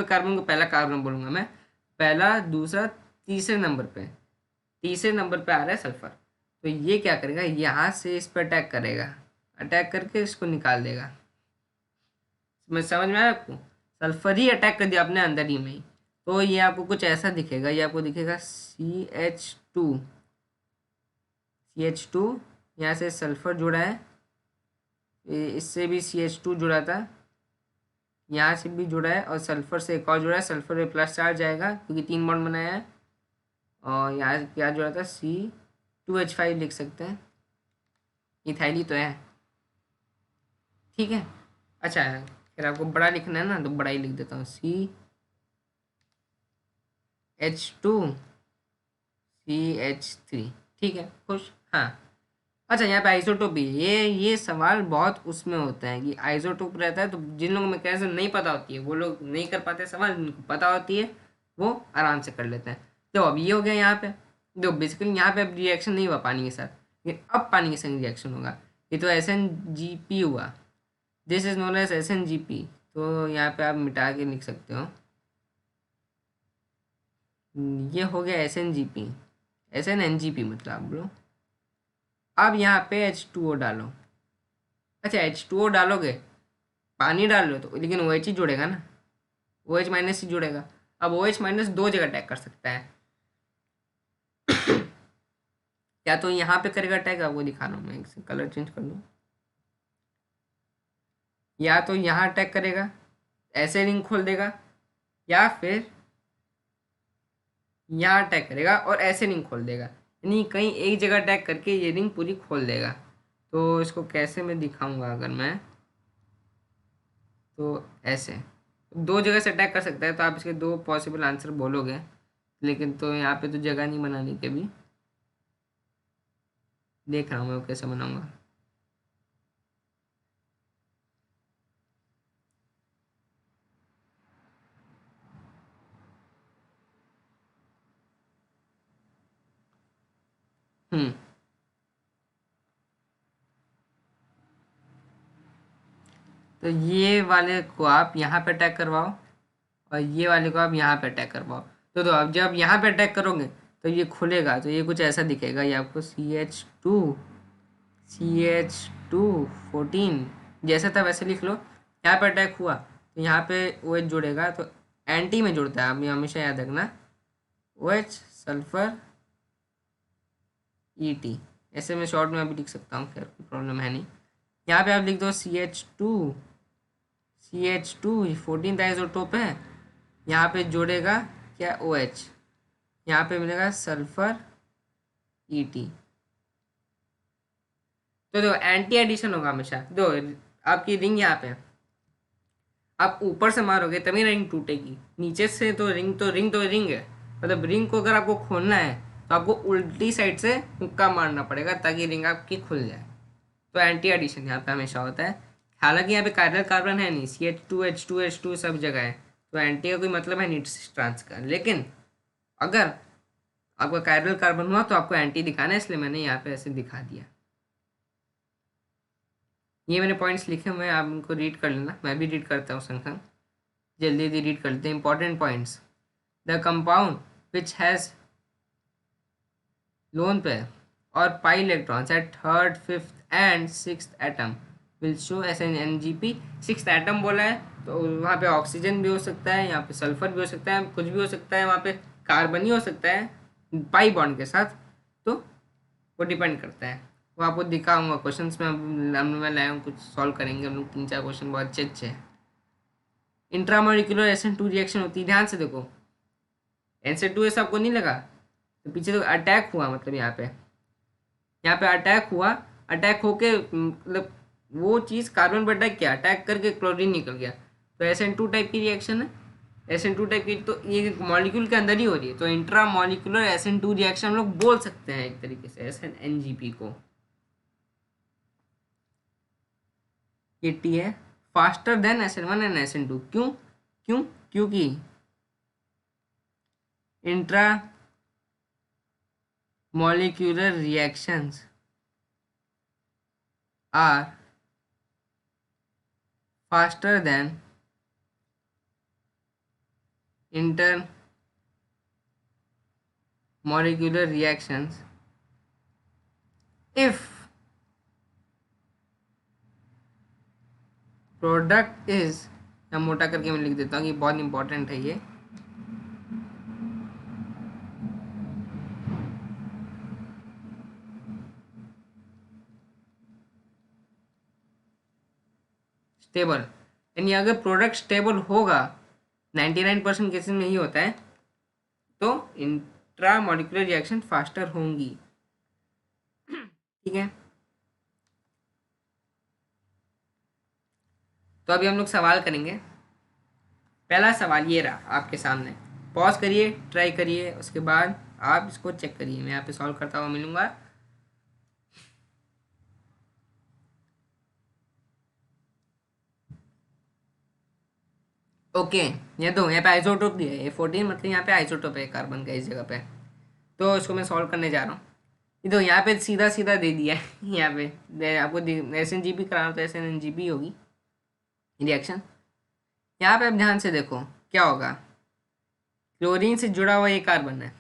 कार्बन को पहला कार्बन बोलूंगा मैं, पहला दूसरा तीसरे नंबर पे आ रहा है सल्फर। तो ये क्या करेगा, यहाँ से इस पर अटैक करेगा, अटैक करके इसको निकाल देगा। मैं समझ में आया आपको, सल्फर ही अटैक कर दिया अपने अंदर ही में ही। तो ये आपको कुछ ऐसा दिखेगा, ये आपको दिखेगा CH2, यहाँ से सल्फर जुड़ा है, इससे भी CH2 जुड़ा था, यहाँ से भी जुड़ा है, और सल्फर से एक और जुड़ा है, सल्फर में प्लस चार्ज जाएगा क्योंकि तीन बॉन्ड बनाया है। और यहाँ क्या जुड़ा था C2H5 लिख सकते हैं, इथाइली तो है। ठीक है, अच्छा है, फिर आपको बड़ा लिखना है ना तो बड़ा ही लिख देता हूँ, CH2CH3। ठीक है, खुश। हाँ, अच्छा यहाँ पे आइसोटोप भी है। ये सवाल बहुत उसमें होता है कि आइसोटोप रहता है, तो जिन लोगों में कैसे नहीं पता होती है वो लोग नहीं कर पाते सवाल, जिनको पता होती है वो आराम से कर लेते हैं। तो अब ये हो गया यहाँ पे, देखो बेसिकली यहाँ पे अब रिएक्शन नहीं हुआ पानी के साथ, लेकिन अब पानी के संग रिएक्शन होगा। ये तो SNGP हुआ, this is known as SNGP। तो यहाँ पे आप मिटा के लिख सकते हो, ये हो गया SNGP, SNNGP मतलब आप बोलो। अब यहाँ पे H2O डालो। अच्छा H2O डालोगे, पानी डाल लो तो, लेकिन OH ही जुड़ेगा ना, OH माइनस ही जुड़ेगा। अब OH माइनस दो जगह अटैक कर सकता है। या तो यहाँ पे करेगा अटैक, आपको दिखा रहा हूँ मैं, कलर चेंज कर दूँ, या तो यहाँ अटैक करेगा, ऐसे रिंग खोल देगा, या फिर यहाँ अटैक करेगा और ऐसे रिंग खोल देगा, यानी कहीं एक जगह अटैक करके ये रिंग पूरी खोल देगा। तो इसको कैसे मैं दिखाऊंगा, अगर मैं, तो ऐसे दो जगह से अटैक कर सकता है, तो आप इसके दो पॉसिबल आंसर बोलोगे, लेकिन तो यहाँ पे तो जगह नहीं बनानी के भी, देख रहा हूँ मैं कैसे बनाऊंगा। हम्म तो ये वाले को आप यहाँ पे अटैक करवाओ और ये वाले को आप यहाँ पे अटैक करवाओ। तो अब जब यहाँ पे अटैक करोगे तो ये खुलेगा, तो ये कुछ ऐसा दिखेगा, ये आपको CH2 14 जैसा था वैसे लिख लो। यहाँ पे अटैक हुआ तो यहाँ पे OH जुड़ेगा, तो एंटी में जुड़ता है, आप हमेशा याद रखना, OH सल्फर ET, ऐसे मैं शॉर्ट में अभी लिख सकता हूँ, खैर कोई प्रॉब्लम है नहीं। यहाँ पे आप लिख दो CH2 14 आइसोटोप है, यहाँ पे जोड़ेगा क्या OH, यहाँ पे मिलेगा सल्फर ET। तो दो एंटी एडिशन होगा हमेशा। दो आपकी रिंग यहाँ पे, आप ऊपर से मारोगे तभी रिंग टूटेगी, नीचे से तो रिंग है, मतलब रिंग को अगर आपको खोलना है तो आपको उल्टी साइड से हुक्का मारना पड़ेगा ताकि रिंग आपकी खुल जाए। तो एंटी एडिशन यहाँ पे हमेशा होता है। हालांकि यहाँ पे कायरल कार्बन है नहीं, CH2H2 सब जगह है, तो एंटी का कोई मतलब है नहीं ट्रांस का। लेकिन अगर आपका कायरल कार्बन हुआ तो आपको एंटी दिखाना है, इसलिए मैंने यहाँ पे ऐसे दिखा दिया। ये मैंने पॉइंट्स लिखे हुए हैं, आप उनको रीड कर लेना, मैं भी रीड करता हूँ संग संग, जल्दी जल्दी रीड कर लेते हैं important points. The compound which has lone pair और pi electrons at third fifth and sixth atom will show SnNgP। Sixth atom बोला है तो वहाँ पे ऑक्सीजन भी हो सकता है, यहाँ पे सल्फर भी हो सकता है, कुछ भी हो सकता है, वहाँ पे कार्बन ही हो सकता है पाई बॉन्ड के साथ, तो वो डिपेंड करता है। वो आपको दिखाऊंगा क्वेश्चंस में, मैं लाया हूँ, कुछ सॉल्व करेंगे हम लोग, 3-4 क्वेश्चन बहुत अच्छे अच्छे हैं। इंट्रामोलिकुलर SN2 रिएक्शन होती है, ध्यान से देखो, NC2 ऐसा आपको नहीं लगा, तो पीछे तो अटैक हुआ, मतलब यहाँ पे अटैक हुआ, अटैक होके मतलब वो चीज़ कार्बन पर अटैक किया, अटैक करके क्लोरीन निकल गया, तो SN2 टाइप की रिएक्शन है। SN2 टाइप की तो ये मॉलिक्यूल के अंदर ही हो रही है, तो इंट्रा मॉलिक्यूलर SN2 रिएक्शन हम लोग बोल सकते हैं एक तरीके से SNNGP को। ये T है, faster than SN1 and SN2। क्यों क्यों क्योंकि intra molecular reactions are faster than intermolecular reactions if product is, या मोटा करके मैं लिख देता हूँ, ये बहुत इंपॉर्टेंट है ये, स्टेबल, यानी अगर प्रोडक्ट स्टेबल होगा, 99% केसेस में ही होता है, तो इंट्रा मॉलिक्यूलर रिएक्शन फास्टर होंगी। ठीक है, तो अभी हम लोग सवाल करेंगे। पहला सवाल ये रहा आपके सामने, पॉज करिए, ट्राई करिए, उसके बाद आप इसको चेक करिए, मैं यहाँ पे सॉल्व करता हुआ मिलूंगा। ओके, ये दो यहाँ पे आइसोटोप दिया है, ये 14, मतलब यहाँ पे आइसोटोप है कार्बन का इस जगह पे, तो इसको मैं सॉल्व करने जा रहा हूँ। ये तो यहाँ पे सीधा सीधा दे दिया है यहाँ पे आपको SNGP कराना, तो SNNGP होगी रिएक्शन। यहाँ पे आप ध्यान से देखो क्या होगा, क्लोरीन से जुड़ा हुआ ये कार्बन है,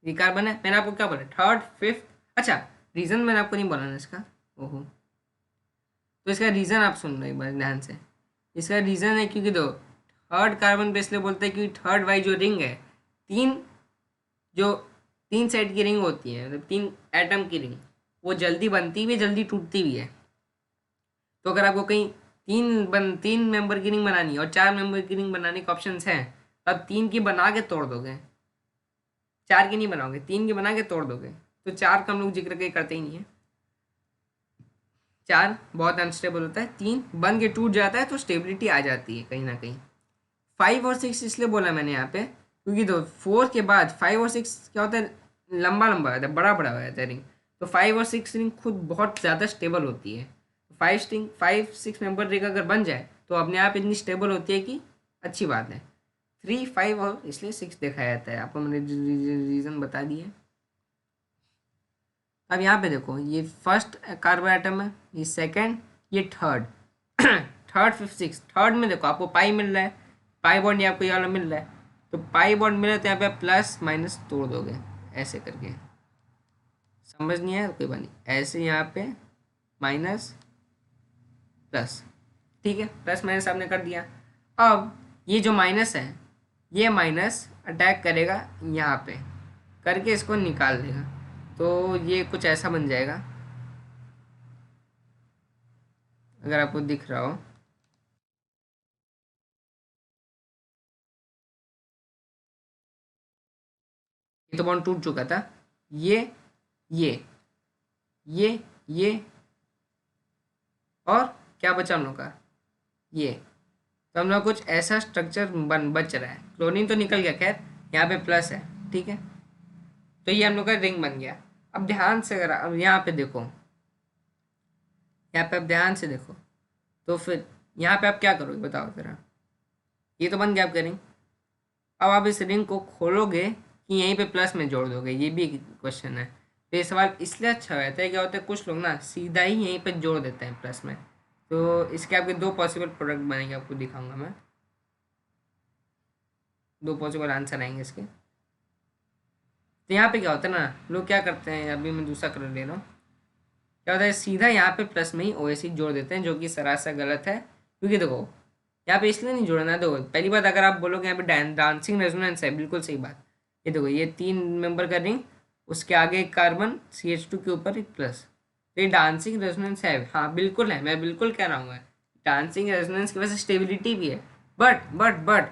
ये कार्बन है, मैंने आपको क्या बोला, थर्ड फिफ्थ, अच्छा रीज़न मैंने आपको नहीं बोला ना इसका, ओहो, तो इसका रीज़न आप सुन लो एक बार ध्यान से। इसका रीज़न है क्योंकि दो थर्ड कार्बन पे इसलिए बोलते हैं क्योंकि थर्ड वाई जो रिंग है, जो तीन साइड की रिंग होती है, मतलब 3 एटम की रिंग, वो जल्दी बनती भी है, जल्दी टूटती भी है। तो अगर आपको कहीं 3 मेंबर की रिंग बनानी है और 4 मेंबर की रिंग बनाने के ऑप्शन हैं, तो आप 3 की बना के तोड़ दोगे, 4 की नहीं बनाओगे, 3 की बना के तोड़ दोगे, तो 4 का हम लोग जिक्र करते ही नहीं है, 4 बहुत अनस्टेबल होता है, 3 बन के टूट जाता है, तो स्टेबिलिटी आ जाती है कहीं ना कहीं। 5 और 6 इसलिए बोला मैंने यहाँ पे क्योंकि तो 4 के बाद 5 और 6 क्या होता है, लंबा लंबा होता है, बड़ा बड़ा होता है रिंग, तो 5 और 6 रिंग खुद बहुत ज़्यादा स्टेबल होती है। 5-6 मेंबर रिंग अगर बन जाए तो अपने आप इतनी स्टेबल होती है कि अच्छी बात है। 3, 5 और इसलिए 6 देखा जाता है, आपको मैंने रीज़न बता दिया। अब यहाँ पे देखो, ये फर्स्ट कार्बन एटम है, ये सेकंड, ये third third fifth six, third में देखो आपको पाई मिल रहा है, पाई बॉन्ड ये आपको ये वाला मिल रहा है, तो पाई बॉन्ड मिले तो यहाँ पे प्लस माइनस तोड़ दोगे ऐसे करके, समझ नहीं आया कोई बात नहीं, ऐसे यहाँ पे माइनस प्लस, ठीक है, प्लस माइनस आपने कर दिया। अब ये जो माइनस है ये माइनस अटैक करेगा यहाँ पे करके इसको निकाल देगा, तो ये कुछ ऐसा बन जाएगा, अगर आपको दिख रहा हो, ये तो बॉन्ड टूट चुका था, ये ये ये ये और क्या बचा हम लोग का, ये, तो हम लोग कुछ ऐसा स्ट्रक्चर बच रहा है, क्लोरीन तो निकल गया, खैर यहाँ पे प्लस है, ठीक है, तो ये हम लोग का रिंग बन गया। अब ध्यान से अगर अब यहाँ पे देखो, यहाँ पे आप ध्यान से देखो, तो फिर यहाँ पे आप क्या करोगे बताओ जरा, ये तो बन गया आपका रिंग, अब आप इस रिंग को खोलोगे कि यहीं पे प्लस में जोड़ दोगे, ये भी क्वेश्चन है, तो ये सवाल इसलिए अच्छा रहता है, क्या होता है कुछ लोग ना सीधा ही यहीं पे जोड़ देते हैं प्लस में, तो इसके आपके दो पॉसिबल प्रोडक्ट बनेंगे, आपको दिखाऊंगा मैं, दो पॉसिबल आंसर आएंगे इसके। तो यहाँ पे क्या होता है ना, लोग क्या करते हैं, अभी मैं दूसरा कलर ले रहा हूँ, क्या होता है सीधा यहाँ पे प्लस में ही OAC जोड़ देते हैं, जो कि सरासर गलत है, क्योंकि देखो यहाँ पे इसलिए नहीं जोड़ना, देखो पहली बात अगर आप बोलोगे यहाँ पे डांसिंग रेजोनेंस है, बिल्कुल सही बात, ये देखो ये 3 मेंबर का रिंग, उसके आगे एक कार्बन CH2 के ऊपर एक प्लस, तो ये डांसिंग रेजोनेंस है, हाँ बिल्कुल है, मैं बिल्कुल कह रहा हूँ, डांसिंग रेजोनेंस की वजह से स्टेबिलिटी भी है, बट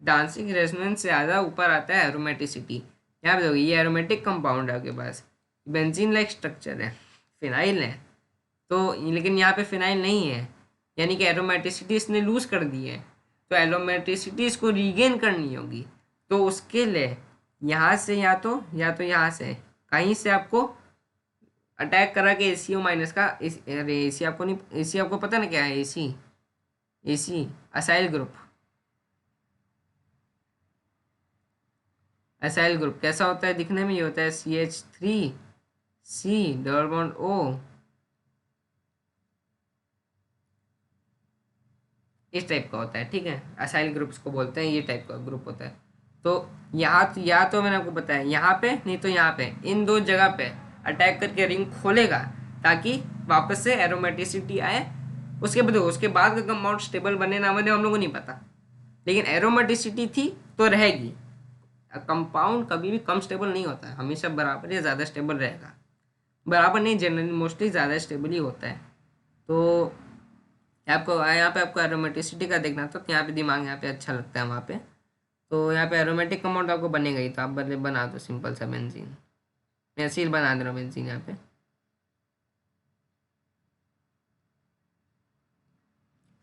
डांसिंग रेजोनेंस से ज़्यादा ऊपर आता है एरोमेटिसिटी, यहाँ पे देखो ये एरोमेटिक कंपाउंड है आपके पास, बेंजीन लाइक स्ट्रक्चर है, फिनाइल है, तो लेकिन यहाँ पे फिनाइल नहीं है, यानी कि एरोमेटिसिटी इसने लूज कर दी है, तो एरोमेटिसिटी इसको रीगेन करनी होगी, तो उसके लिए यहाँ से या तो यहाँ से कहीं से आपको अटैक करा के ACO माइनस का अरे AC आपको नहीं, AC आपको पता ना क्या है, AC acyl group, acyl group कैसा होता है दिखने में, ये होता है CH3C डबल बॉन्ड O, इस टाइप का होता है, ठीक है, असाइल ग्रुप्स को बोलते हैं, ये टाइप का ग्रुप होता है, तो या तो मैंने आपको बताया यहाँ पे, नहीं तो यहाँ पे, इन दो जगह पे अटैक करके रिंग खोलेगा ताकि वापस से एरोमेटिसिटी आए, उसके बाद का कंपाउंड स्टेबल बने ना बने हम लोगों को नहीं पता, लेकिन एरोमेटिसिटी थी तो रहेगी, कंपाउंड कभी भी कम स्टेबल नहीं होता है, हमेशा बराबर या ज़्यादा स्टेबल रहेगा, बराबर नहीं जनरली मोस्टली ज़्यादा स्टेबल ही होता है, तो आपको यहाँ पे आपको एरोमेटिसिटी का देखना था, तो यहाँ पे दिमाग यहाँ पे अच्छा लगता है वहाँ पे, तो यहाँ पे एरोमेटिक कंपाउंड आपको बनेगा ही, तो आप बना दो सिंपल सा बेंजीन, मैं सील बना दे रहा हूँ बेंजीन यहाँ पे,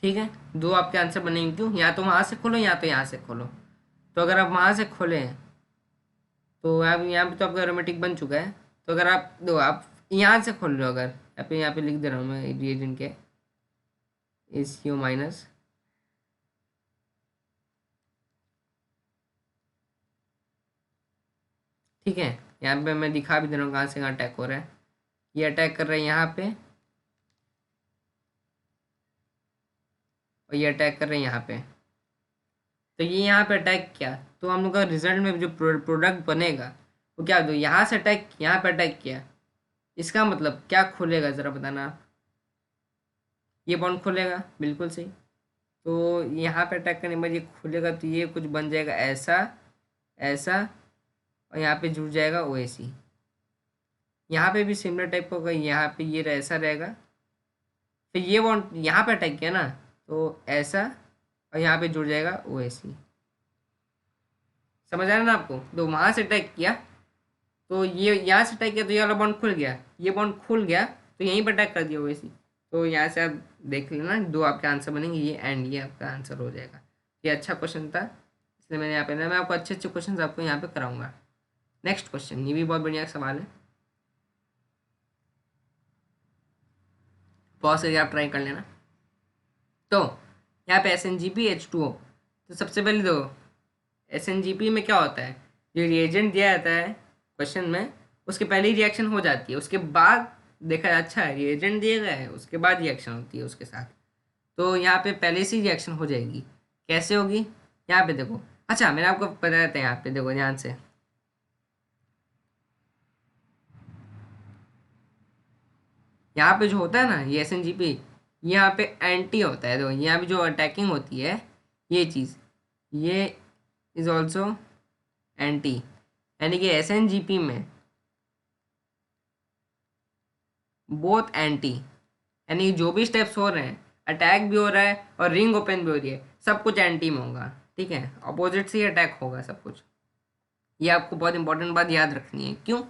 ठीक है, दो आपके आंसर बनेंगे, क्यों, या तो वहाँ से खोलो या तो यहाँ से खोलो, तो अगर आप वहाँ से खोलें तो आप यहाँ पे तो आपका एरोमेटिक बन चुका है, तो अगर आप दो आप यहाँ से खोल रहे हो, अगर यहाँ पे लिख दे रहा हूँ मैं रिएजेंट के ACO माइनस, ठीक है, यहाँ पे मैं दिखा भी दे रहा हूँ कहाँ से कहाँ अटैक हो रहा है, ये अटैक कर रहा है यहाँ पे और ये अटैक कर रहे हैं यहाँ पे, तो ये यहाँ पे अटैक किया, तो हम लोग का रिजल्ट में जो प्रोडक्ट बनेगा वो क्या, दो यहाँ से अटैक यहाँ पे अटैक किया, इसका मतलब क्या खोलेगा ज़रा बताना आप, ये बॉन्ड खोलेगा, बिल्कुल सही, तो यहाँ पे अटैक करने के बाद ये खुलेगा, तो ये कुछ बन जाएगा ऐसा ऐसा, और यहाँ पे जुड़ जाएगा OAC, यहाँ पे भी सिमिलर टाइप का होगा, यहाँ पे ये ऐसा रहेगा, फिर ये बॉन्ड यहाँ पे अटैक किया ना, तो ऐसा, और यहाँ पे जुड़ जाएगा OAC, समझ आ रहा है ना आपको, तो वहाँ से अटैक किया, तो ये यहाँ से अटैक किया तो ये वाला बॉन्ड खुल गया, ये बॉन्ड खुल गया तो यहीं पर अटैक कर दिया OAC, तो यहाँ से आप देख लेना, दो आपके आंसर बनेंगे, ये एंड ये आपका आंसर हो जाएगा, ये अच्छा क्वेश्चन था, इसलिए मैंने यहाँ पे ना, मैं आपको अच्छे अच्छे क्वेश्चन आपको यहाँ पे कराऊंगा। नेक्स्ट क्वेश्चन, ये भी बहुत बढ़िया सवाल है, बहुत सारी आप ट्राई कर लेना। तो यहाँ पे SnGpH2O, तो सबसे पहले दो SnGp में क्या होता है, जो रिएजेंट दिया जाता है क्वेश्चन में उसके पहले ही रिएक्शन हो जाती है, उसके बाद देखा अच्छा है रिएजेंट दिया गया है उसके बाद रिएक्शन होती है उसके साथ, तो यहाँ पे पहले से रिएक्शन हो जाएगी। कैसे होगी यहाँ पे देखो। अच्छा मैंने आपको बताया था, यहाँ पे देखो ध्यान से, यहाँ पे जो होता है ना ये SNGP, यहाँ पे एंटी होता है। देखो यहाँ पे जो अटैकिंग होती है ये चीज़, ये इज ऑल्सो एंटी, यानी कि SNGP में बोथ एंटी, यानी जो भी स्टेप्स हो रहे हैं, अटैक भी हो रहा है और रिंग ओपन भी हो रही है, सब कुछ एंटी में होगा। ठीक है, अपोजिट से ही अटैक होगा सब कुछ। ये आपको बहुत इंपॉर्टेंट बात याद रखनी है। क्यों?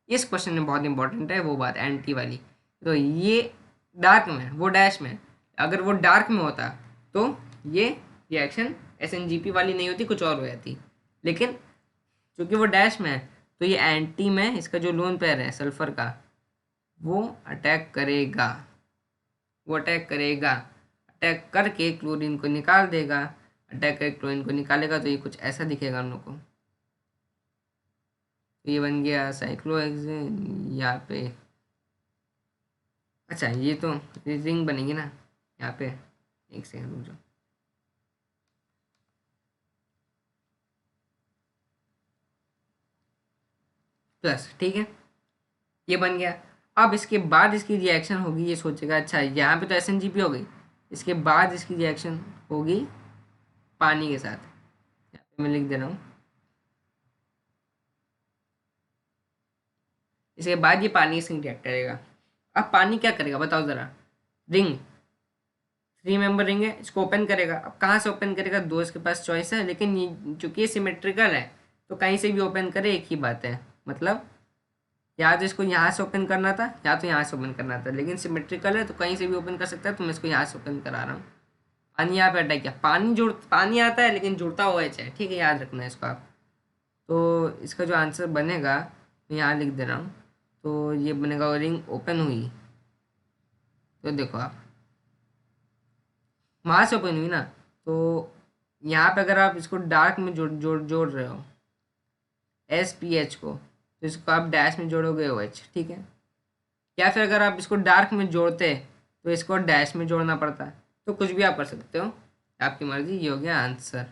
इस क्वेश्चन में बहुत इंपॉर्टेंट है वो बात, एंटी वाली। तो ये डार्क में, वो डैश में, अगर वो डार्क में होता तो ये रिएक्शन SNGP वाली नहीं होती, कुछ और हो जाती। लेकिन क्योंकि वो डैश में है तो ये एंटी में, इसका जो लोन पेयर है सल्फर का वो अटैक करेगा, वो अटैक करेगा, अटैक करके क्लोरीन को निकाल देगा। अटैक करके क्लोरीन को निकालेगा तो ये कुछ ऐसा दिखेगा हम लोग को। तो ये बन गया साइक्लोहेक्सेन यहाँ पे। अच्छा ये तो रिंग बनेगी ना यहाँ पे, एक सेकंड रुक जाओ। प्लस, ठीक है, ये बन गया। अब इसके बाद इसकी रिएक्शन होगी, ये सोचेगा अच्छा यहाँ पे तो SNGP हो गई, इसके बाद इसकी रिएक्शन होगी पानी के साथ। यहाँ पे मैं लिख दे रहा हूँ, इसके बाद ये पानी से रिएक्ट करेगा। अब पानी क्या करेगा बताओ ज़रा। रिंग, 3 मेंबर रिंग है, इसको ओपन करेगा। अब कहाँ से ओपन करेगा, दो इसके पास चॉइस है, लेकिन ये चूंकि ये सिमेट्रिकल है तो कहीं से भी ओपन करे एक ही बात है। मतलब या तो इसको यहाँ से ओपन करना था या तो यहाँ से ओपन करना था, लेकिन सिमेट्रिकल है तो कहीं से भी ओपन कर सकता है, तो मैं इसको यहाँ से ओपन करा रहा हूँ। पानी यहाँ पे अटैक किया, पानी आता है लेकिन जुड़ता हुआ है, ठीक है, याद रखना है इसको आप। तो इसका जो आंसर बनेगा मैं यहाँ लिख दे रहा हूँ। तो ये बनेगा, रिंग ओपन हुई तो देखो आप वहाँ से ओपन हुई ना, तो यहाँ पे अगर आप इसको डार्क में जोड़ जोड़ जोड़ रहे हो SPH को, तो इसको आप डैश में जोड़ोगे OH, ठीक है। या फिर अगर आप इसको डार्क में जोड़ते तो इसको डैश में जोड़ना पड़ता है। तो कुछ भी आप कर सकते हो, आपकी मर्जी। ये हो गया आंसर।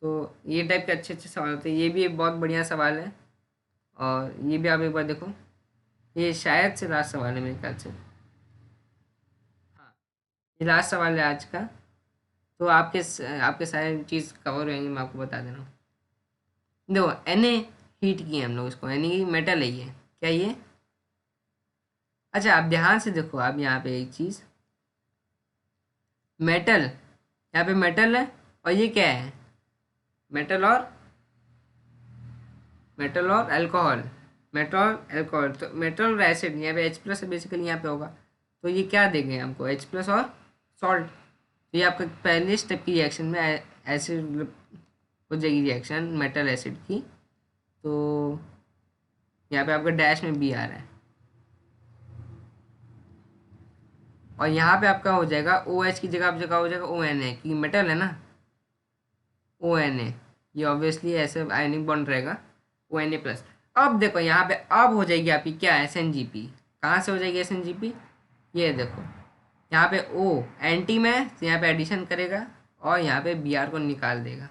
तो ये टाइप के अच्छे अच्छे सवाल होते हैं, ये भी एक बहुत बढ़िया सवाल है। और ये भी आप एक बार देखो, ये शायद से लास्ट सवाल है मेरे ख्याल से। हाँ, ये लास्ट सवाल है आज का। तो आपके सारे चीज़ कवर होंगे, मैं आपको बता दे रहा हूँ। देखो Na हीट की है हम लोग इसको, यानी कि मेटल है ये। क्या ये? अच्छा आप ध्यान से देखो, आप यहाँ पे एक चीज़, मेटल, यहाँ पे मेटल है और ये क्या है, मेटल और अल्कोहल, मेटल अल्कोहल। तो मेटल और एसिड, यहाँ पे H+ बेसिकली यहाँ पे होगा। तो ये क्या देंगे हमको, H+ और सॉल्ट। तो ये आपका पहले स्टेप की रिएक्शन में एसिड हो जाएगी, रिएक्शन मेटल एसिड की। तो यहाँ पे आपका डैश में B आ रहा है और यहाँ पे आपका हो जाएगा OH की जगह आप जगह हो जाएगा ONA, क्योंकि मेटल है ना, ONA। ये ऑब्वियसली ऐसे आयनिक बॉन्ड रहेगा, ONA+। अब देखो यहाँ पे अब हो जाएगी आपकी क्या, SNGP। कहाँ से हो जाएगी SNGP, ये देखो यहाँ पे O एंटी में, तो यहाँ पे एडिशन करेगा और यहाँ पे Br को निकाल देगा।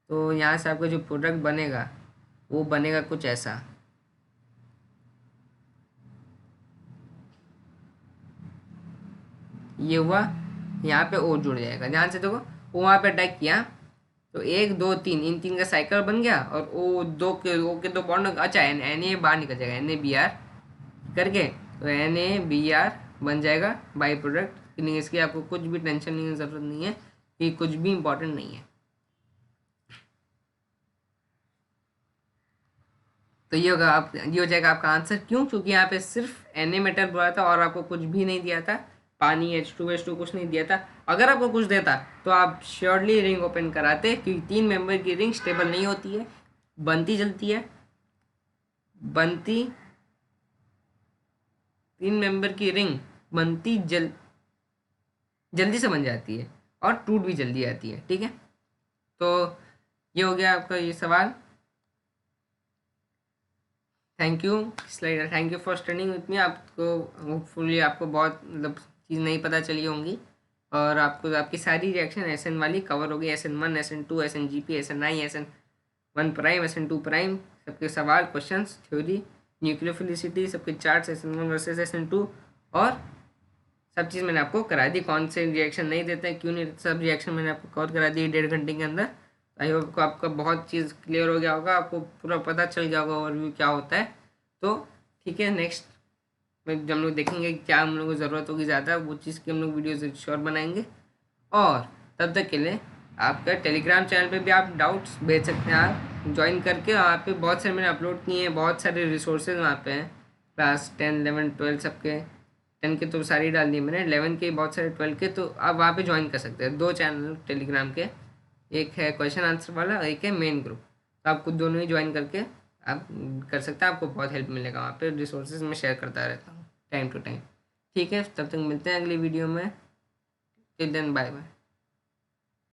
तो यहाँ से आपका जो प्रोडक्ट बनेगा वो बनेगा कुछ ऐसा। ये हुआ, यहाँ पे O जुड़ जाएगा, ध्यान से देखो। O वहाँ पे अटैक किया तो 1 2 3, इन 3 का साइकिल बन गया और O के दो बॉन्ड। अच्छा Na बाहर निकल जाएगा, NaBr करके, तो NaBr बन जाएगा बाई प्रोडक्ट। नहीं, इसकी आपको कुछ भी टेंशन लेने की ज़रूरत नहीं है, ये कुछ भी इंपॉर्टेंट नहीं है। तो ये हो जाएगा आपका आंसर। क्यों? क्योंकि यहाँ पे सिर्फ Na मेटल बोला था और आपको कुछ भी नहीं दिया था, पानी H2 कुछ नहीं दिया था। अगर आपको कुछ देता तो आप श्योरली रिंग ओपन कराते, क्योंकि 3 मेंबर की रिंग स्टेबल नहीं होती है, बनती जलती है, बनती 3 मेंबर की रिंग बनती जल्दी से बन जाती है और टूट भी जल्दी आती है, ठीक है। तो ये हो गया आपका ये सवाल। Thank you slider, thank you for studying with me. आपको होपफुली आपको बहुत मतलब चीज़ नहीं पता चली होंगी, और आपको आपकी सारी रिएक्शन SN वाली कवर होगी, SN1, SN2, SNGP, SN9, SN1 prime, SN2 prime, सबके सवाल, क्वेश्चंस, थ्योरी, न्यूक्लियोफिलिसिटी, सबके चार्ट्स, SN1 वर्सेस SN2, और सब चीज़ मैंने आपको करा दी। कौन से रिएक्शन नहीं देते हैं, क्यों नहीं देते, सब रिएक्शन मैंने आपको कवर करा दी 1.5 घंटे के अंदर। आई होप को आपका बहुत चीज़ क्लियर हो गया होगा, आपको पूरा पता चल गया होगा ओवरव्यू क्या होता है। तो ठीक है, नेक्स्ट में जब हम लोग देखेंगे क्या हम लोग को ज़रूरत होगी ज़्यादा, वो चीज़ की हम लोग वीडियोज़ श्योर बनाएंगे। और तब तक के लिए आपका टेलीग्राम चैनल पे भी आप डाउट्स भेज सकते हैं, आप ज्वाइन करके। वहाँ पे बहुत सारे मैंने अपलोड किए हैं, बहुत सारे रिसोर्सेज वहाँ पे हैं, क्लास 10, 11, 12 सबके। 10 के तो सारी डाल दी मैंने, 11 के बहुत सारे, 12 के, तो आप वहाँ पे ज्वाइन कर सकते हैं। 2 चैनल टेलीग्राम के, एक है क्वेश्चन आंसर वाला, एक है मेन ग्रुप। तो आपको दोनों ही ज्वाइन करके आप कर सकते हैं, आपको बहुत हेल्प मिलेगा। वहाँ पे रिसोर्सेज मैं शेयर करता रहता हूँ टाइम टू टाइम। ठीक है, तब तक मिलते हैं अगली वीडियो में। Till then, bye bye.